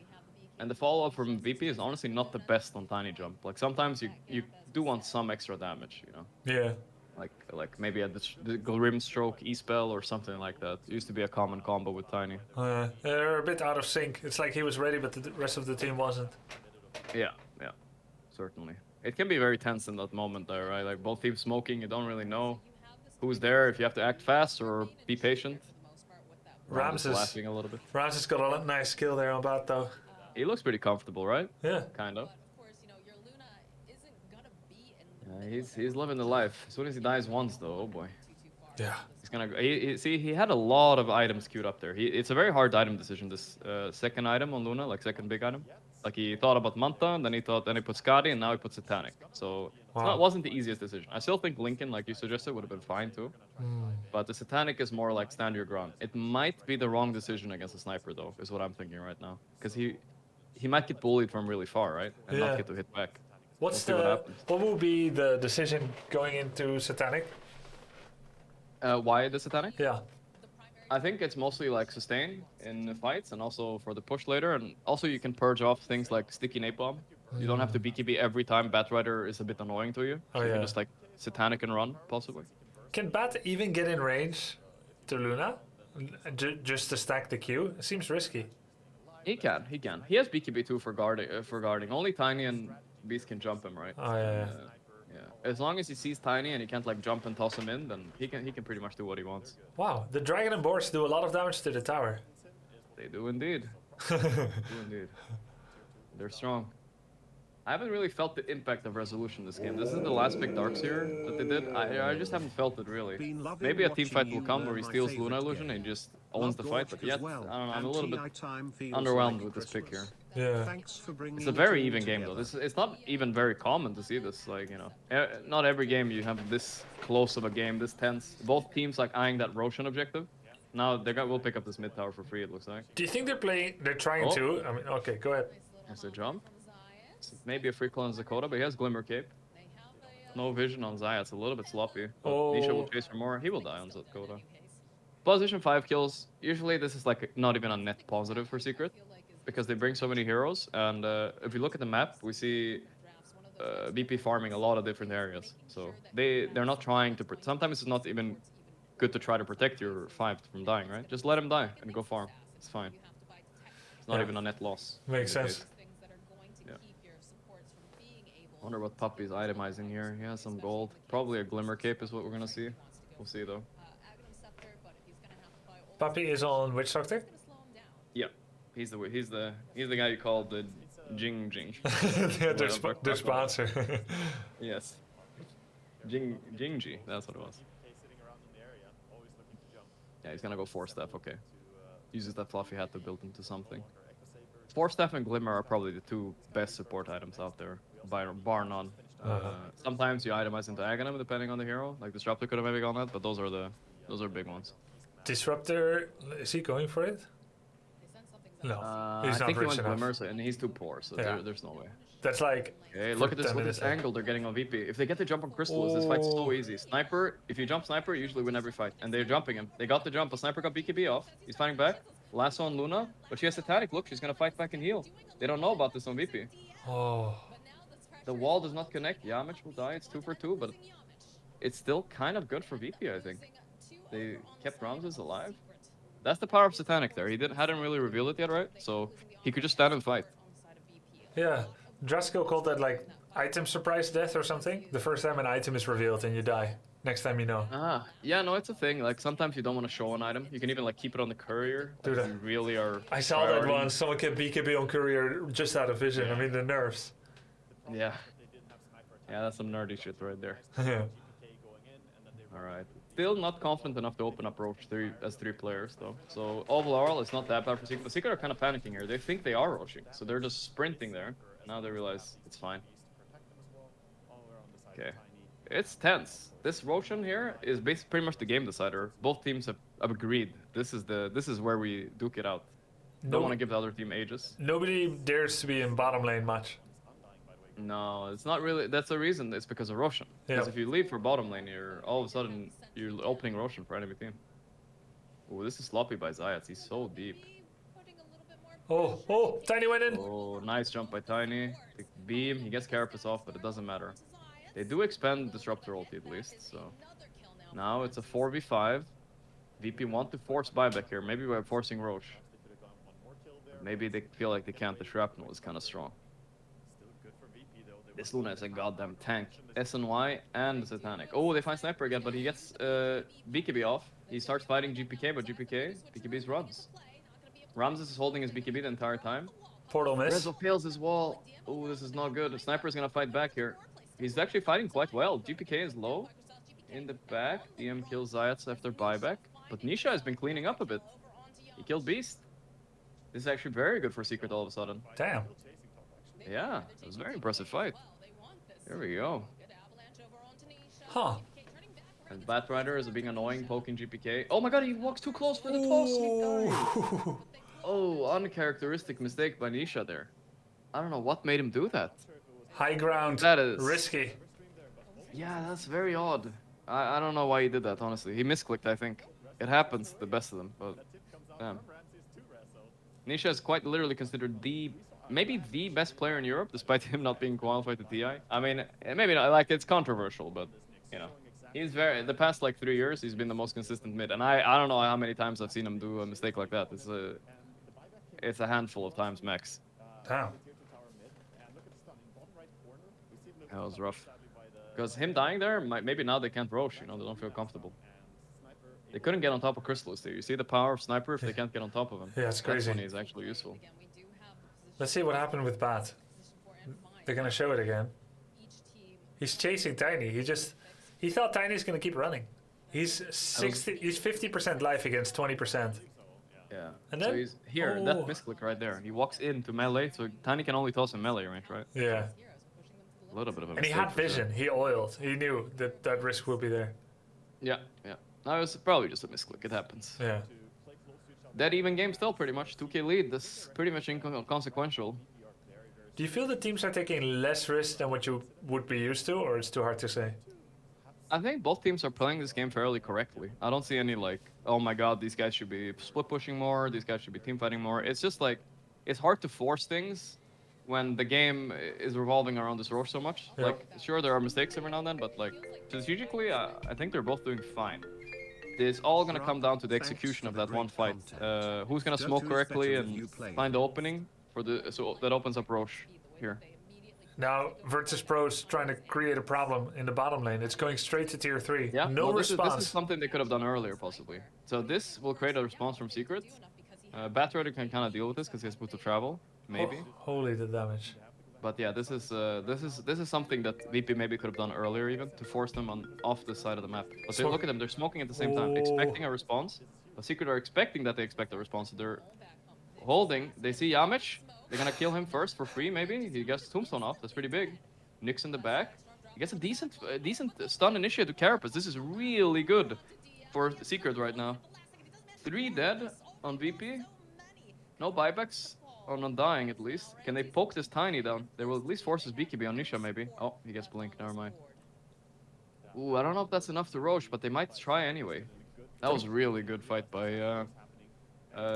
And the follow-up from VP is honestly not the best on Tiny Jump. Like, sometimes you do want some extra damage, you know? Yeah. Like maybe at the Grim Stroke E-Spell or something like that. It used to be a common combo with Tiny. They're a bit out of sync. It's like he was ready, but the rest of the team wasn't. Yeah, certainly. It can be very tense in that moment there, right? Like, both teams smoking, you don't really know who's there, if you have to act fast or be patient. Ramses laughing a little bit. Ramses got a nice skill there on bot, though. He looks pretty comfortable, right? Yeah. Kind of. Yeah, he's living the life. As soon as he dies once, though, oh boy. Yeah. He's gonna go. See, he had a lot of items queued up there. It's a very hard item decision. This second item on Luna, like second big item. Like, he thought about Manta, and then he put Skadi, and now he put Satanic. So it wasn't the easiest decision. I still think Lincoln, like you suggested, would have been fine too. But the Satanic is more like stand your ground. It might be the wrong decision against a sniper, though, is what I'm thinking right now. Because he might get bullied from really far, right? And not get to hit back. What will be the decision going into Satanic? Why the Satanic? Yeah. I think it's mostly like sustain in the fights and also for the push later. And also you can purge off things like Sticky Napalm. You don't have to BKB every time Batrider is a bit annoying to you. So you can just like Satanic and run, possibly. Can Bat even get in range to Luna? Just to stack the Q? It seems risky. He can. He has BKB too for guarding. Only Tiny and Beast can jump him, right? Oh, yeah. As long as he sees Tiny and he can't like jump and toss him in, then he can pretty much do what he wants. Wow, the Dragon and Boars do a lot of damage to the tower. They do indeed. They're strong. I haven't really felt the impact of Resolution this game. This is the last big Dark Seer that they did. I just haven't felt it really. Maybe a team fight will come where he steals Luna Illusion and he just owns the fight, but yet, I don't know, I'm a little bit underwhelmed with this pick here. Yeah. It's a very even game though. It's not even very common to see this. Like, you know, not every game you have this close of a game, this tense. Both teams like eyeing that Roshan objective. Now we'll pick up this mid tower for free, it looks like. Do you think they're trying to? I mean, okay, go ahead. There's a jump. Maybe a free clone Dakota, but he has Glimmer Cape. No vision on Zaya. It's a little bit sloppy. But Oh. Nisha will chase for more. He will die on Koda. Position 5 kills. Usually this is like not even a net positive for Secret. Because they bring so many heroes. And if you look at the map, we see VP farming a lot of different areas. So they're not trying to... Sometimes it's not even good to try to protect your 5 from dying, right? Just let him die and go farm. It's fine. It's not even a net loss. Makes sense. Yeah. Wonder what Puppy's itemizing here. He has some gold. Probably a Glimmer Cape is what we're gonna see. We'll see though. Puppy is on which doctor? Yeah, he's the guy you call the Jing. Yeah, their sponsor. Yes. Jingji, that's what it was. Yeah, he's gonna go 4-staff, okay. Uses that fluffy hat to build into something. 4-staff and Glimmer are probably the 2 best support items out there, bar none. Sometimes you itemize into Aghanim depending on the hero, like Disruptor could have maybe gone that, but those are big ones. Disruptor, is he going for it? No, he's I not think he rich went enough. Glimmer, and he's too poor, so there's no way. That's like... Okay, look at this angle they're getting on VP. If they get the jump on Crystal, this fight's so easy. Sniper, if you jump Sniper, you usually win every fight. And they're jumping him. They got the jump, but Sniper got BKB off. He's fighting back. Lasso on Luna, but she has Satanic. Look, she's gonna fight back and heal. They don't know about this on VP. Oh. The wall does not connect. Yamich will die. It's 2 for 2, but it's still kind of good for VP, I think. They kept Ramses alive. That's the power of Satanic there. He hadn't really revealed it yet, right? So he could just stand and fight. Yeah. Drasko called that like item surprise death or something. The first time an item is revealed and you die. Next time you know. Yeah, no, it's a thing. Like sometimes you don't want to show an item. You can even like keep it on the courier. Dude, if you really are. I saw that once. Someone kept BKB on courier just out of vision. I mean the nerfs. Yeah. Yeah, that's some nerdy shit right there. Yeah. Alright. Still not confident enough to open up Roach 3 as 3 players though. So overall it's not that bad for Secret. The Secret are kind of panicking here. They think they are roaching. So they're just sprinting there. Now they realize it's fine. Okay. It's tense. This Roshan here is basically pretty much the game decider. Both teams have agreed. This is where we duke it out. Don't want to give the other team ages. Nobody dares to be in bottom lane much. No, it's not really. That's the reason. It's because of Roshan. Because if you leave for bottom lane, all of a sudden you're opening Roshan for enemy team. Oh, this is sloppy by Zayat. He's so deep. Oh, Tiny went in. Oh, nice jump by Tiny. Big beam. He gets Carapace off, but it doesn't matter. They do expend Disruptor ulti at least, so. Now it's a 4v5. VP want to force buyback here, maybe by forcing Roche. Maybe they feel like they can't. The Shrapnel is kind of strong. This Luna is a goddamn tank. SNY and Satanic. Oh, they find Sniper again, but he gets BKB off. He starts fighting GPK, but BKB's runs. Ramses is holding his BKB the entire time. Portal miss. Rezo fails his wall. Oh, this is not good. The Sniper is gonna fight back here. He's actually fighting quite well. GPK is low. In the back, DM kills Zayats after buyback. But Nisha has been cleaning up a bit. He killed Beast. This is actually very good for Secret all of a sudden. Damn. Yeah, it was a very impressive fight. There we go. Huh. And Batrider is being annoying, poking GPK. Oh my god, he walks too close for the toss. He died. Oh, uncharacteristic mistake by Nisha there. I don't know what made him do that. High ground. That is risky. Yeah, that's very odd. I don't know why he did that, honestly. He misclicked, I think. It happens to the best of them, but damn. Nisha is quite literally considered maybe the best player in Europe, despite him not being qualified to TI. I mean, maybe not, like, it's controversial, but, you know. He's the past, like, 3 years, he's been the most consistent mid, and I don't know how many times I've seen him do a mistake like that. It's a handful of times max. Damn. That was rough. Because him dying there, maybe now they can't Roche, you know, they don't feel comfortable. They couldn't get on top of Crystallis there. You see the power of Sniper if they can't get on top of him. Yeah, it's crazy. That's when he's actually useful. Let's see what happened with Bat. They're gonna show it again. He's chasing Tiny. He thought Tiny's gonna keep running. He's 50% life against 20%. Yeah. And then, so he's here, that misclick right there. He walks into melee, so Tiny can only toss in melee range, right? Yeah. A little bit of a And mistake. he had vision. He oiled. He knew that risk would be there. Yeah, yeah. No, it was probably just a misclick. It happens. Yeah. That even game still pretty much. 2k lead. That's pretty much inconsequential. Do you feel the teams are taking less risk than what you would be used to, or it's too hard to say? I think both teams are playing this game fairly correctly. I don't see any like, oh my god, these guys should be split pushing more, these guys should be team fighting more. It's just like, it's hard to force things when the game is revolving around this Roche so much. Yeah. Like, sure, there are mistakes every now and then, but like, strategically, I think they're both doing fine. It's all going to come down to the execution of that one fight. Who's going to smoke correctly and find the opening for so that opens up Roche here. Now, Virtus Pro's trying to create a problem in the bottom lane. It's going straight to tier 3. Yeah, No well, response. This is something they could have done earlier, possibly. So this will create a response from Secret. Batrider can kind of deal with this because he has to travel, maybe. Oh, holy the damage. But yeah, this is something that VP maybe could have done earlier, even to force them on off this side of the map. But look at them; they're smoking at the same time, expecting a response. But Secret are expecting that they expect a response. So they're holding. They see Yamich. They're gonna kill him first for free, maybe. He gets Tombstone off. That's pretty big. Nyx in the back. He gets a decent stun initiate to Carapace. This is really good for Secret right now. 3 dead on VP. No buybacks on Undying at least. Can they poke this Tiny down? They will at least force his BKB on Nisha maybe. Oh, he gets Blink. Never mind. Ooh, I don't know if that's enough to Roche, but they might try anyway. That was a really good fight by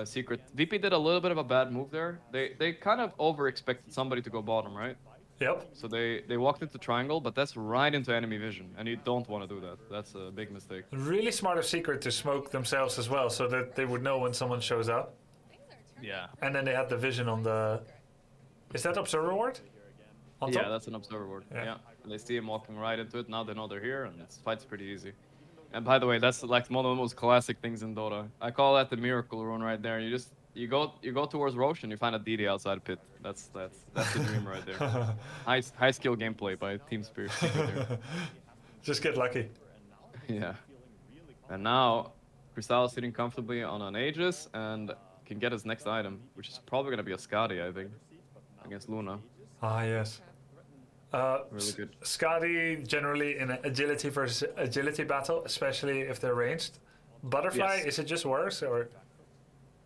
Secret. VP did a little bit of a bad move there. They kind of over-expected somebody to go bottom, right? Yep. So they walked into triangle, but that's right into enemy vision, and you don't want to do that. That's a big mistake. Really smart of Secret to smoke themselves as well, so that they would know when someone shows up. Yeah. And then they had the vision on the... Is that Observer Ward? On top? Yeah, that's an observer ward. Yeah. And they see him walking right into it. Now they know they're here, and this fight's pretty easy. And by the way, that's like one of the most classic things in Dota. I call that the miracle run right there. You go towards Roche and you find a DD outside pit. That's the dream right there. High skill gameplay by Team Spirit. Just get lucky. Yeah. And now Cristal is sitting comfortably on an Aegis and can get his next item, which is probably gonna be a Skadi, I think, against Luna. Ah, yes. Really good. Skadi generally in an agility versus agility battle, especially if they're ranged. Butterfly, Yes. is it just worse or?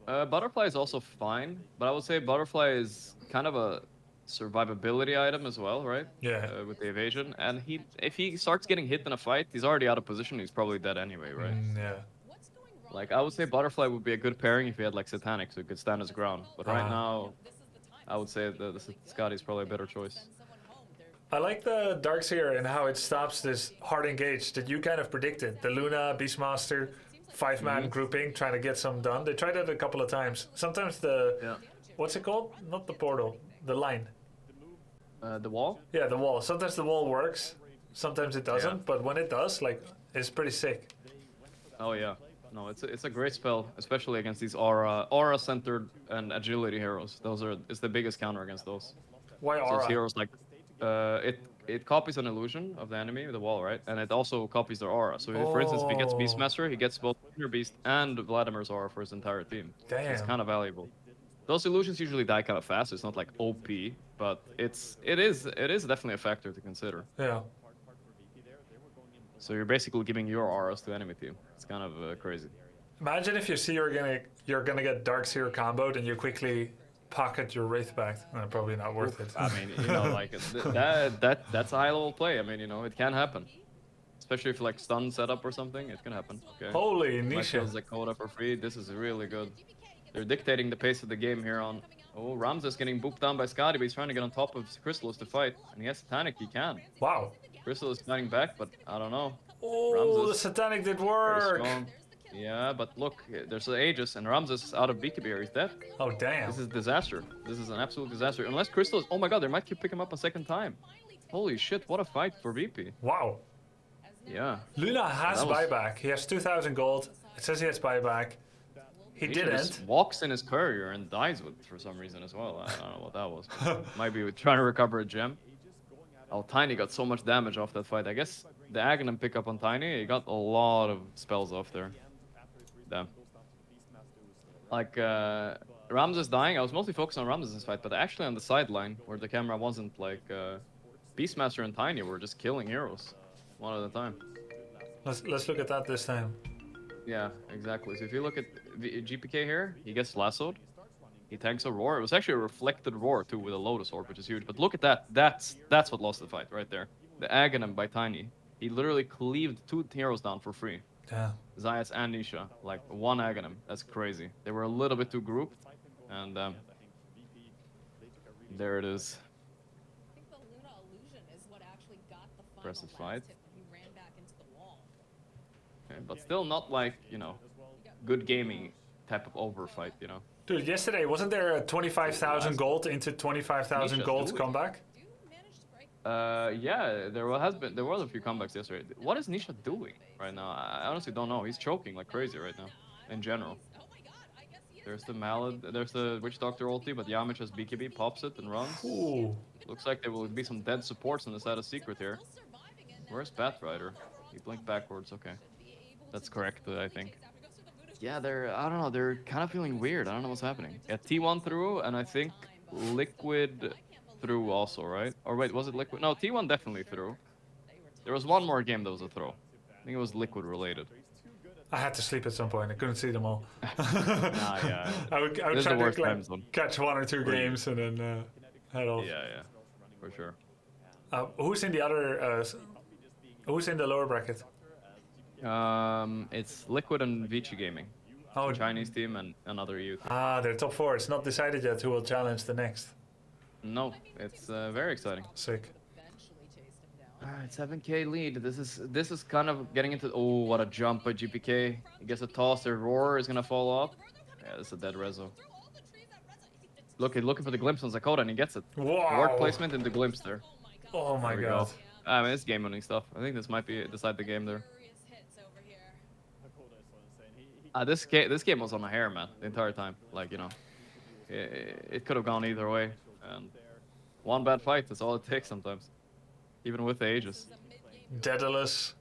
Butterfly is also fine, but I would say Butterfly is kind of a survivability item as well, right? Yeah. With the evasion, and if he starts getting hit in a fight, he's already out of position. He's probably dead anyway, right? Yeah. Like I would say, Butterfly would be a good pairing if he had like Satanic, so he could stand his ground. But right now, I would say the Skadi is probably a better choice. I like the Darkseer and how it stops this hard engage that you kind of predicted. The Luna, Beastmaster, 5-man grouping, trying to get some done. They tried that a couple of times. Sometimes what's it called? Not the portal, the line. The wall? Yeah, the wall. Sometimes the wall works, sometimes it doesn't. But when it does, like, it's pretty sick. Oh yeah. No, it's a great spell, especially against these aura-centered and agility heroes. It's the biggest counter against those. Why So aura? it's heroes like it copies an illusion of the enemy, the wall, right? And it also copies their aura. So for instance, if he gets Beastmaster, he gets both Inner Beast and Vladimir's aura for his entire team. Damn. It's kind of valuable. Those illusions usually die kind of fast. So it's not like OP, but it is definitely a factor to consider. Yeah. So you're basically giving your auras to enemy team. It's kind of crazy. Imagine if you see you're gonna get Darkseer comboed and you quickly pocket your Wraith back. Probably not worth it. I mean, like that's a high level play. I mean, it can happen. Especially if like stun setup or something, it can happen. Okay. Holy Might Nisha. kills Dakota for free. This is really good. They're dictating the pace of the game here on. Oh, Ramses getting booped down by Skadi, but he's trying to get on top of Chrysalis to fight. And he has Satanic, he can. Wow. Chrysalis is fighting back, but I don't know. Oh, Ramses, the Satanic did very work. strong. Yeah, but look, there's the Aegis, and Ramses is out of BKB here. He's dead. Oh, damn. This is disaster. This is an absolute disaster. Unless Crystal is... Oh my god, they might keep picking him up a second time. Holy shit, what a fight for VP. Wow. Yeah. Luna has That was- buyback. He has 2,000 gold. It says he has buyback. He Nisha didn't. just walks in his courier and dies with for some reason as well. I don't know what that was. Might be trying to recover a gem. Oh, Tiny got so much damage off that fight. I guess the Aghanim pickup on Tiny, he got a lot of spells off there. Damn. Like, Ramses dying, I was mostly focused on Ramses in this fight, but actually on the sideline, where the camera wasn't like, Beastmaster and Tiny were just killing heroes, one at a time. Let's look at that this time. Yeah, exactly. So if you look at GPK here, he gets lassoed. He tanks a roar. It was actually a reflected roar too with a Lotus Orb, which is huge. But look at that. That's what lost the fight right there. The Aghanim by Tiny. He literally cleaved 2 heroes down for free. Yeah. Zayas and Nisha, like 1 Aghanim. That's crazy. They were a little bit too grouped, and there it is. I think the Luna illusion is what actually got the final Impressive last fight. hit when he ran back into the wall. Okay, but still not like, you know, good gaming type of over fight, you know. Dude, yesterday, wasn't there a 25,000 gold into 25,000 Nisha's gold doing it. comeback? Dude managed to break. Yeah, there was a few comebacks yesterday. What is Nisha doing right now? I honestly don't know. He's choking like crazy right now, in general. Oh my god, I guess he is. There's the Malad, there's the Witch Doctor ulti, but Yamich has BKB, pops it and runs. Ooh. Looks like there will be some dead supports on the side of Secret here. Still surviving and Where's Batrider? He blinked backwards, okay. That's correct, I think. Yeah, I don't know, they're kind of feeling weird. I don't know what's happening. Yeah, T1 through, and I think Liquid through also, right? Or wait, was it Liquid? No, T1 definitely through. There was one more game that was a throw. I think it was Liquid related. I had to sleep at some point. I couldn't see them all. Yeah. I would This is try the worst to time zone. catch 1 or 2 Really? games and then head off. Yeah, for sure. Who's in the other? Who's in the lower bracket? It's Liquid and Vici Gaming. Oh, Chinese team and another EU team. they're top 4. It's not decided yet who will challenge the next. No, it's very exciting. Sick. eventually chased him down. Alright, 7k lead. This is kind of getting into. Oh, what a jump by GPK. He gets a toss. Their roar is gonna fall off. Yeah, this is a dead rezo. Looking for the glimpse on Zakota and he gets it. Wow. Ward placement in the glimpse there. Oh my There we god. go. I mean, it's game winning stuff. I think this might be decide the game there. Furious hits over here. This game was on a hair, man, the entire time. Like, you know, it could have gone either way. And one bad fight is all it takes sometimes, even with the ages. Daedalus.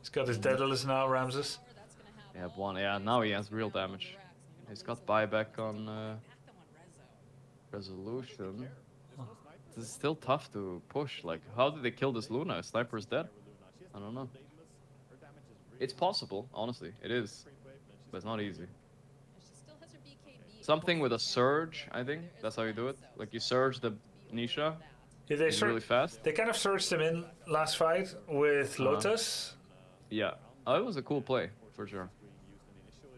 He's got his Daedalus now, Ramses. That's gonna happen. Yeah, one. Yeah, now he has real damage. He's got buyback on resolution. This is still tough to push. Like, how did they kill this Luna? Sniper's dead. I don't know. It's possible, honestly. It is, but it's not easy. She still has her BKB. Something with a surge, I think. That's how you do it. Like you surge the Nisha Yeah, they really fast. They kind of surged him in last fight with Lotus. Yeah, it was a cool play for sure.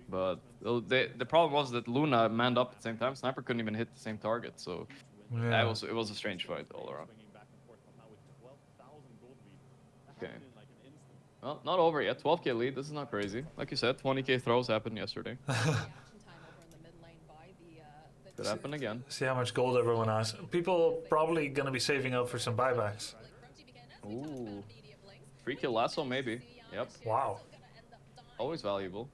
But the problem was that Luna manned up at the same time. Sniper couldn't even hit the same target, so Yeah. it was a strange fight all around. Okay. Well, not over yet. 12k lead. This is not crazy. Like you said, 20k throws happened yesterday. Action time over in the mid lane by the Could happen again. See how much gold everyone has. People probably gonna be saving up for some buybacks. Ooh. Free kill lasso, maybe. Yep. Wow. Always valuable.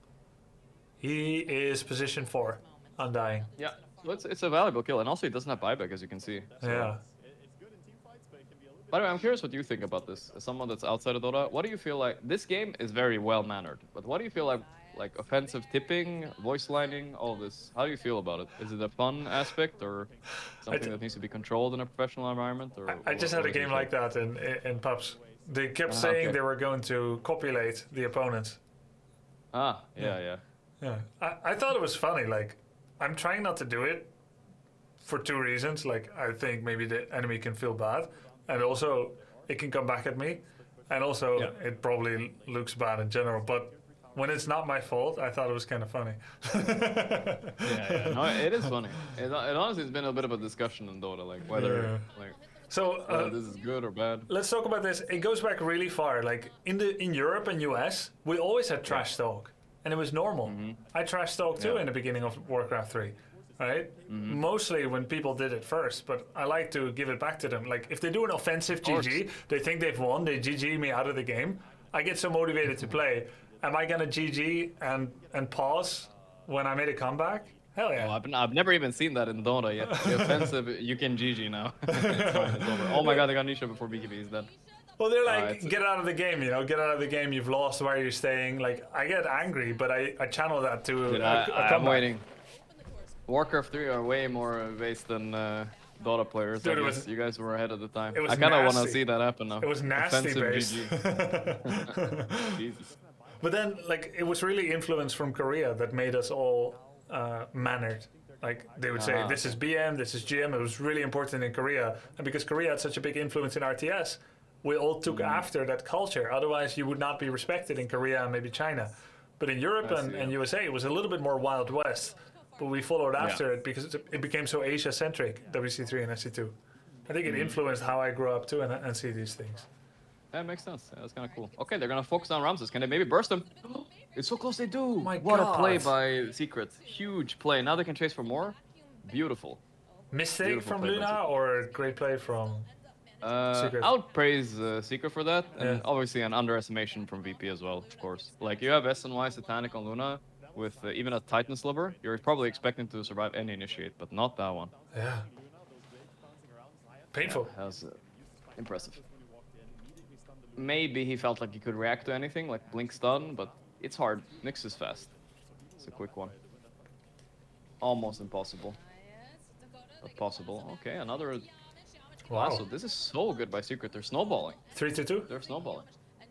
He is position 4. Undying. Yeah. So it's a valuable kill, and also he doesn't have buyback, as you can see. So. Yeah. By the way, I'm curious what you think about this. As someone that's outside of Dota, what do you feel like? This game is very well mannered, but what do you feel like offensive tipping, voice lining, all this? How do you feel about it? Is it a fun aspect or something that needs to be controlled in a professional environment? Or I just had a game like that in pubs. They kept saying okay. they were going to copulate the opponents. Yeah. Yeah. I thought it was funny. Like, I'm trying not to do it for 2 reasons. Like, I think maybe the enemy can feel bad, and also it can come back at me, and also it probably looks bad in general. But when it's not my fault, I thought it was kind of funny. Yeah. No, it is funny. It honestly has been a bit of a discussion in Dota, like whether So this is good or bad. let's talk about this. It goes back really far. Like in Europe and US, we always had trash talk, and it was normal. I trash talk too in the beginning of Warcraft 3, right? Mostly when people did it first, but I like to give it back to them. Like if they do an offensive GG, they think they've won, they GG me out of the game. I get so motivated to play. Am I gonna GG and pause when I made a comeback? Hell yeah. Oh, I've never even seen that in Dota yet. The offensive, you can GG now. It's fine, it's over. Oh my god, I got Nisha before BKB is dead. Well, they're like, get out of the game, get out of the game, you've lost, why are you staying? Like, I get angry, but I channel that to Dude, a I'm comeback. waiting. Warcraft 3 are way more based than Dota players. Dude, I guess you guys were ahead of the time. It was I kind of want to nasty. see that happen now. It was nasty Offensive based. GG. Jesus. But then, like, it was really influence from Korea that made us all mannered. Like they would say, this is BM, this is GM. It was really important in Korea, and because Korea had such a big influence in RTS, we all took after that culture. Otherwise, you would not be respected in Korea and maybe China. But in Europe and USA, it was a little bit more Wild West. But we followed after it because it became so Asia-centric, WC3 and SC2. I think it influenced how I grew up too and see these things. That makes sense. Yeah, that's kind of cool. Okay, they're gonna focus on Ramses. Can they maybe burst him? It's so close. They do. My what God. a play by Secret. Huge play. Now they can chase for more. Beautiful. Mistake Beautiful from play by Luna Secret. or great play from Secret? I would praise Secret for that, and obviously an underestimation from VP as well, of course. Like you have SNY, Satanic on Luna with even a Titan Sliver. You're probably expecting to survive any initiate, but not that one. Yeah. Painful. That was impressive. Maybe he felt like he could react to anything, like blink stun, but it's hard. Nyx is fast. It's a quick one. Almost impossible, but possible. Okay, another. Wow. So this is so good by Secret. They're snowballing. 3-2-2? They're snowballing.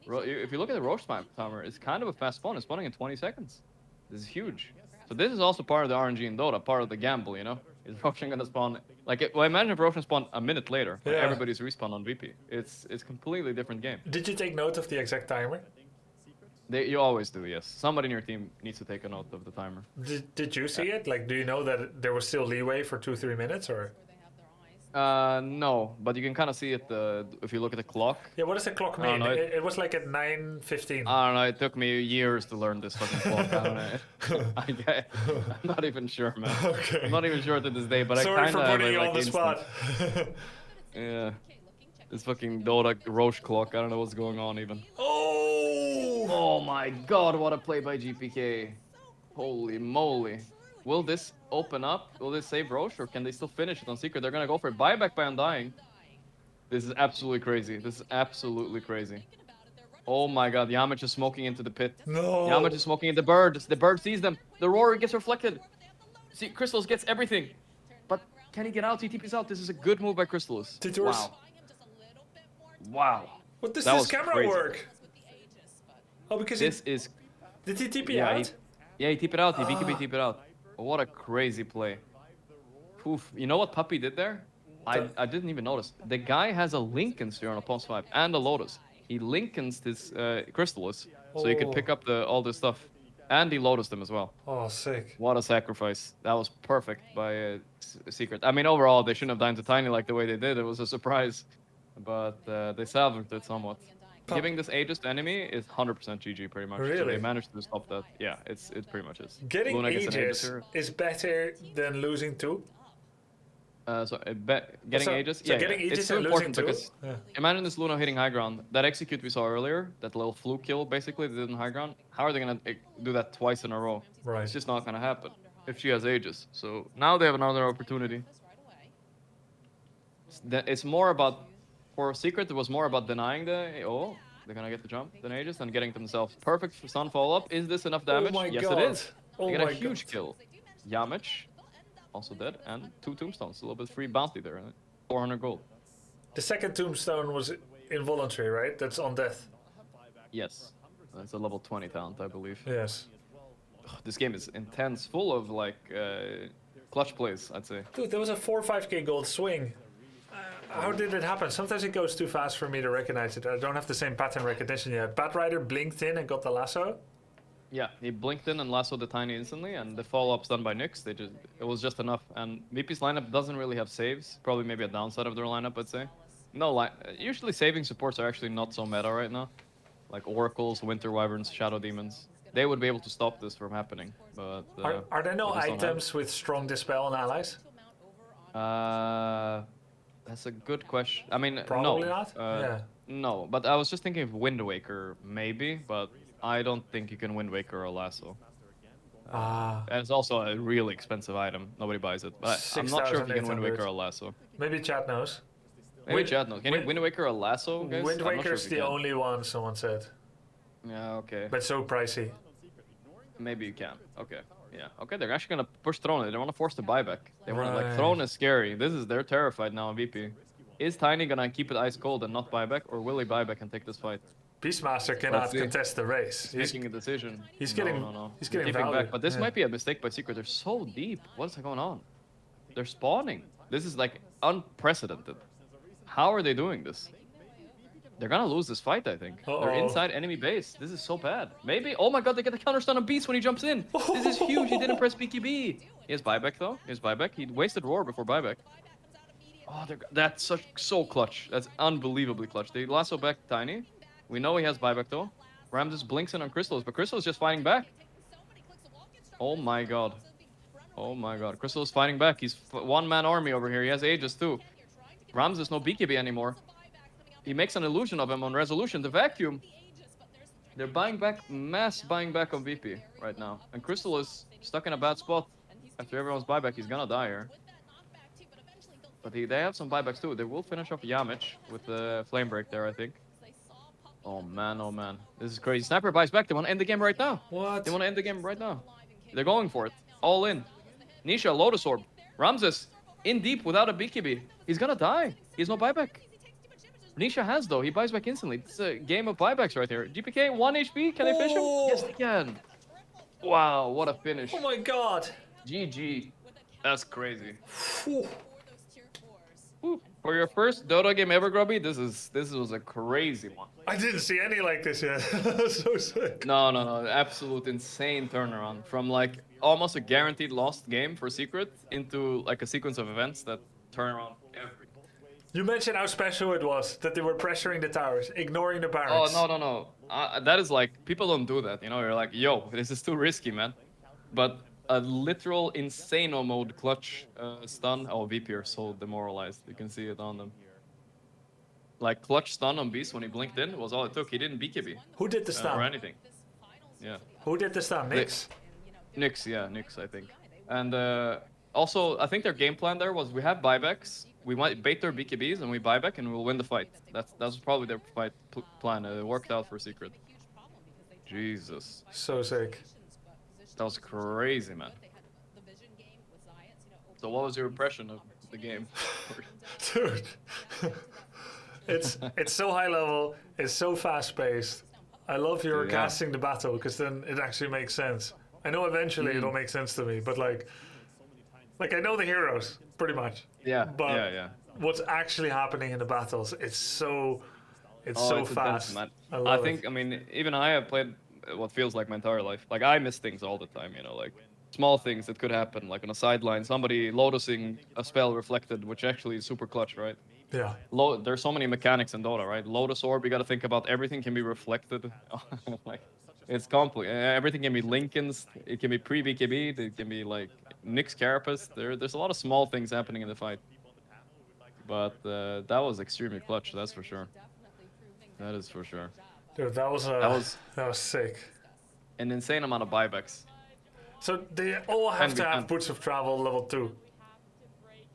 If you look at the Roche timer, it's kind of a fast spawn. It's spawning in 20 seconds. This is huge. So this is also part of the RNG in Dota, part of the gamble, you know? Is Roshan gonna spawn well, imagine if Roshan spawned a minute later. Yeah. Everybody's respawn on VP. It's completely different game. Did you take note of the exact timer? You always do, yes. Somebody in your team needs to take a note of the timer. Did you see it? Like, do you know that there was still leeway for 2-3 minutes, or? No, but you can kind of see it if you look at the clock. Yeah, what does the clock I don't mean? know, It was like at 9:15. I don't know, it took me years to learn this fucking clock. I don't know. I'm not even sure, man. Okay. I'm not even sure to this day, but Sorry I kind for of have putting it, you like, on the spot. Yeah. This fucking Dota Roche clock, I don't know what's going on even. Oh! Oh my god, what a play by GPK. Holy moly. Will this open up? Will this save Roche, or can they still finish it on Secret? They're gonna go for it. Buyback by Undying. This is absolutely crazy. This is absolutely crazy. Oh my god, Yamich is smoking into the pit. No! Yamich is smoking at the bird. The bird sees them. The roar gets reflected. See, Crystals gets everything. But can he get out? He TP's out. This is a good move by Crystals. Titors. Wow. Wow. What does That this was camera crazy. work? Oh, because This is... did he TP Yeah, out? he TP'd out. He BKB TP'd out. What a crazy play. Oof. You know what Puppy did there? I didn't even notice. The guy has a Lincoln here on a pulse 5 and a Lotus. He Lincolns this Crystallis so he could pick up all this stuff. And he Lotus them as well. Oh, sick. What a sacrifice. That was perfect by Secret. I mean, overall, they shouldn't have died to Tiny like the way they did. It was a surprise. But they salvaged it somewhat. Giving this Aegis to enemy is 100% GG pretty much. So Really? they managed to stop that. Yeah, it pretty much is. Getting Luna gets an Aegis here. is better than losing 2? Getting So- Aegis, so yeah, getting Aegis it's so and important losing because two? Yeah. imagine this Luna hitting high ground. That execute we saw earlier, that little fluke kill basically they did in high ground. How are they gonna do that twice in a row? Right. It's just not gonna happen if she has Aegis. So now they have another opportunity. It's more about, for Secret, it was more about denying they're gonna get the jump, then Aegis, and getting themselves perfect for stun follow up. Is this enough damage? Oh my Yes, god. it is. Oh They get my a huge god. kill. Yamich, also dead, and 2 tombstones. A little bit free bounty there. 400 gold. The second tombstone was involuntary, right? That's on death. Yes. That's a level 20 talent, I believe. Yes. This game is intense, full of like clutch plays, I'd say. Dude, there was a 4 or 5k gold swing. How did it happen? Sometimes it goes too fast for me to recognize it. I don't have the same pattern recognition yet. Bat Rider blinked in and got the lasso. Yeah, he blinked in and lassoed the Tiny instantly, and the follow-up's done by Nyx. It was just enough. And VP's lineup doesn't really have saves. Probably maybe a downside of their lineup, I'd say. No, usually saving supports are actually not so meta right now. Like Oracles, Winter Wyverns, Shadow Demons. They would be able to stop this from happening. But Are there no they just don't have items with strong dispel on allies? That's a good question. I mean, Probably no. not? Yeah. No, but I was just thinking of Wind Waker, maybe, but I don't think you can Wind Waker a lasso. And it's also a really expensive item. Nobody buys it. But I'm not sure if you can Wind 6,800. Waker a lasso. Maybe chat knows. Maybe Chad knows. Can you Wind- Wind Waker a lasso, guys? Wind I'm not sure Waker's if you the can. only one, someone said. Yeah, okay. But so pricey. Maybe you can. Okay. Yeah. Okay, they're actually gonna push Throne. They don't want to force the buyback. They want to Right. like Throne is scary. They're terrified now on VP. Is Tiny gonna keep it ice cold and not buyback, or will he buyback and take this fight? Beastmaster cannot see. contest the race. He's making a decision. He's getting He's getting giving value. back. But this Yeah. might be a mistake by Secret. They're so deep. What's going on? They're spawning. This is like unprecedented. How are they doing this? They're gonna lose this fight, I think. They're Uh-oh. inside enemy base. This is so bad. Maybe. Oh my god, they get the counter stun on Beast when he jumps in. This is huge. He didn't press BKB. He has buyback though. He has buyback. He wasted roar before buyback. Oh, that's so clutch. That's unbelievably clutch. They lasso back Tiny. We know he has buyback though. Ram just blinks in on Crystal, but Crystal is just fighting back. Oh my god. Oh my god. Crystal is fighting back. He's one-man army over here. He has Aegis too. Rams is no BKB anymore. He makes an illusion of him on resolution. The vacuum. They're buying back, mass buying back on VP right now. And Crystal is stuck in a bad spot. After everyone's buyback, he's gonna die here. But they have some buybacks too. They will finish off Yamich with the flame break there, I think. Oh man, oh man. This is crazy. Sniper buys back. They want to end the game right now. What? They want to end the game right now. They're going for it. All in. Nisha, Lotus Orb. Ramses, in deep without a BKB. He's gonna die. He has no buyback. Nisha has though. He buys back instantly. It's a game of buybacks right here. GPK, 1 HP. Can they finish him? Oh. Yes, they can. Wow, what a finish. Oh my god. GG. That's crazy. Whew. Woo. For your first Dota game ever, Grubby, this was a crazy one. I didn't see any like this yet. So sick. No, absolute insane turnaround from like almost a guaranteed lost game for Secret into like a sequence of events that turn around every. You mentioned how special it was that they were pressuring the towers, ignoring the barracks. Oh no. That is like people don't do that, you know. You're like, yo, this is too risky, man. But a literal insano mode clutch stun. Oh, VP are so demoralized. You can see it on them. Like clutch stun on Beast when he blinked in was all it took. He didn't BKB Who did the or stun? anything. Yeah. Who did the stun? Nyx? Nyx, I think. And also, I think their game plan there was we have buybacks, we might bait their BKBs, and we buyback, and we'll win the fight. That was probably their fight plan. It worked out for Secret. Jesus. So sick. That was crazy, man. So what was your impression of the game? Dude. It's so high level, it's so fast paced. I love you're Yeah. casting the battle because then it actually makes sense. I know eventually it'll make sense to me, but like I know the heroes pretty much. Yeah, But yeah. what's actually happening in the battles, it's so It's fast. intense, man. I I love think, it. I mean, even I have played what feels like my entire life. Like, I miss things all the time, you know, like small things that could happen, like on a sideline, somebody lotusing a spell reflected, which actually is super clutch, right? Yeah. There's so many mechanics in Dota, right? Lotus Orb, you gotta think about everything can be reflected. Like, it's complicated. Everything can be Lincolns, it can be pre-BKB, it can be like Nyx Carapace. There's a lot of small things happening in the fight. But that was extremely clutch, that's for sure. That is for sure. Dude, that was sick. An insane amount of buybacks. So they all have Can to be have fun. boots of travel level 2.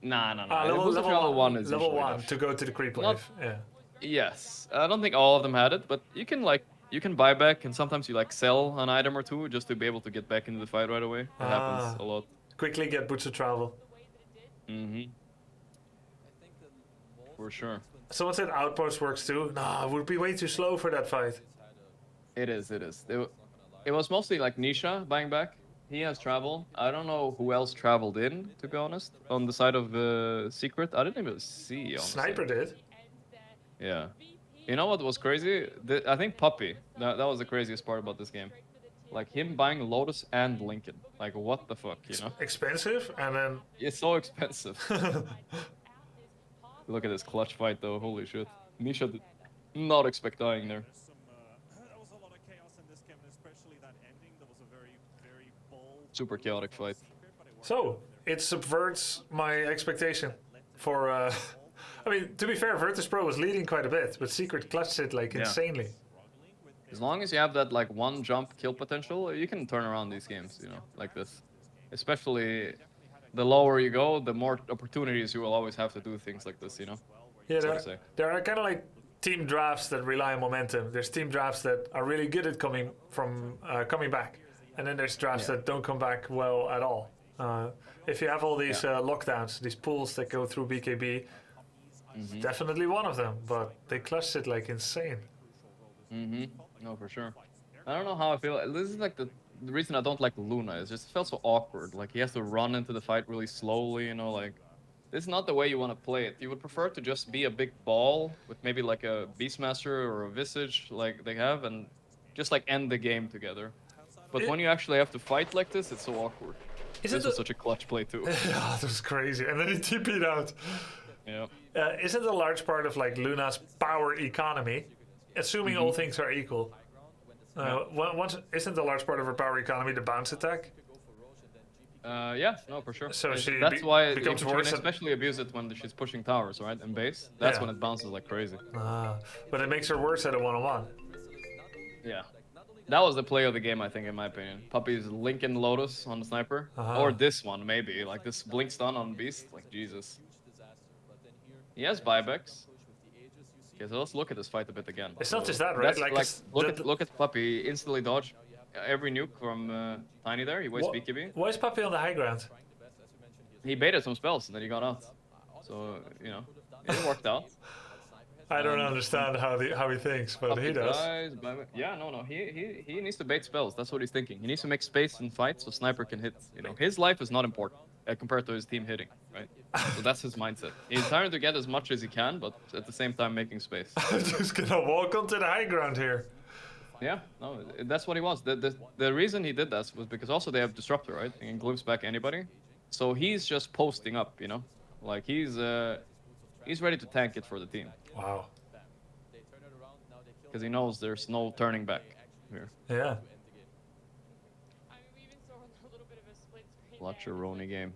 Nah. Level one is level usually 1 enough. to go to the creep Not- wave. Yeah. Yes, I don't think all of them had it, but you can buy back, and sometimes you like sell an item or two just to be able to get back into the fight right away. That happens a lot. Quickly get boots of travel. For sure. Someone said outpost works too. Nah, it would be way too slow for that fight. It is. It was mostly like Nisha buying back. He has travel. I don't know who else traveled in, to be honest, on the side of Secret. I didn't even see, honestly. Sniper did. Yeah. You know what was crazy? I think Puppy. That was the craziest part about this game. Like him buying Lotus and Lincoln. Like what the fuck, you know? Expensive, and then It's so expensive. Look at this clutch fight though. Holy shit. Nisha did not expect dying there. There was a lot of chaos in this game, especially that ending. There was a very bold. Super chaotic fight. so it subverts my expectation for. I mean, to be fair, Virtus Pro was leading quite a bit, but Secret clutched it like Yeah. insanely. As long as you have that like one jump kill potential, you can turn around these games, you know, like this. Especially the lower you go, the more opportunities you will always have to do things like this, you know? Yeah, So to say. there are kind of like team drafts that rely on momentum. There's team drafts that are really good at coming back, and then there's drafts that don't come back well at all. If you have all these lockdowns, these pools that go through BKB, it's definitely one of them. But they clutched it like insane. No, for sure. I don't know how I feel. This is like the reason I don't like Luna. It's just it felt so awkward. Like he has to run into the fight really slowly. You know, like this is not the way you want to play it. You would prefer to just be a big ball with maybe like a Beastmaster or a Visage like they have, and just like end the game together. But when you actually have to fight like this, it's so awkward. This was such a clutch play too. Yeah, that was crazy. And then he TP'd out. Yeah. Isn't a large part of like Luna's power economy, assuming all things are equal? Isn't a large part of her power economy the bounce attack? Yeah, no, for sure. So she that's why becomes you can worse. especially abuse it when she's pushing towers, right? And base. That's Yeah. when it bounces like crazy. But it makes her worse at a one-on-one. Yeah. That was the play of the game, I think, in my opinion. Puppy's Lincoln Lotus on the sniper. Or this one, maybe. Like this blink stun on Beast. Like, Jesus. He has buybacks. Okay, so let's look at this fight a bit again. It's not just that, right? That's look at Puppy. He instantly dodged every nuke from Tiny there. He wastes BKB. Why is Puppy on the high ground? He baited some spells and then he got out. So, you know, it worked out. I don't understand how he thinks, but he does. Yeah, no. He needs to bait spells. That's what he's thinking. He needs to make space in fights so Sniper can hit. You know, his life is not important compared to his team hitting, right? So that's his mindset. He's trying to get as much as he can, but at the same time making space. I'm just gonna walk onto the high ground here. Yeah, no, that's what he wants. The reason he did that was because also they have Disruptor, right? And glimpse back anybody. So he's just posting up, you know? Like he's ready to tank it for the team. Wow. Because he knows there's no turning back here. Yeah. Fletcheroni game.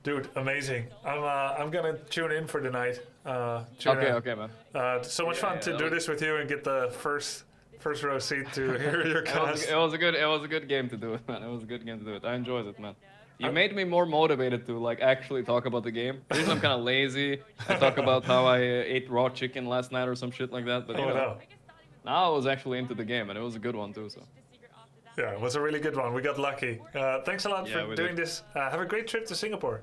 Dude, amazing. I'm gonna tune in for the night. Okay, man. So much fun to do this with you and get the first row seat to hear your cast. It was a good game to do it, man. It was a good game to do it. I enjoyed it, man. You made me more motivated to like actually talk about the game. Usually I'm kind of lazy. I talk about how I ate raw chicken last night or some shit like that. But you know, now I was actually into the game and it was a good one too. So. Yeah, it was a really good one. We got lucky. Thanks a lot for doing this. Have a great trip to Singapore.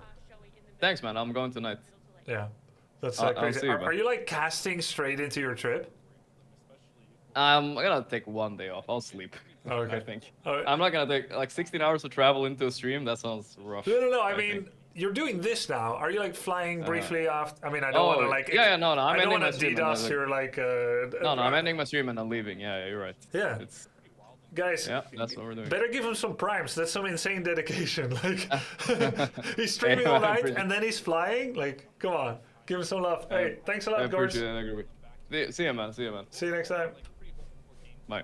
Thanks, man. I'm going tonight. Yeah, that's crazy. I'll see you, are you like casting straight into your trip? I'm gonna take one day off. I'll sleep. Okay. I think. I'm not gonna take like 16 hours to travel into a stream. That sounds rough. No. I mean, you're doing this now. Are you like flying briefly after? I mean, I don't want to like. Yeah, no. I'm ending my stream. You're like. No, I'm ending my stream and I'm leaving. Yeah, you're right. Yeah. Guys, yeah, that's what we're doing. Better give him some primes. That's some insane dedication. Like, he's streaming all night and then he's flying. Like, come on, give him some love. Hey, thanks a lot, Gorgc. See you, man. See you next time. Bye.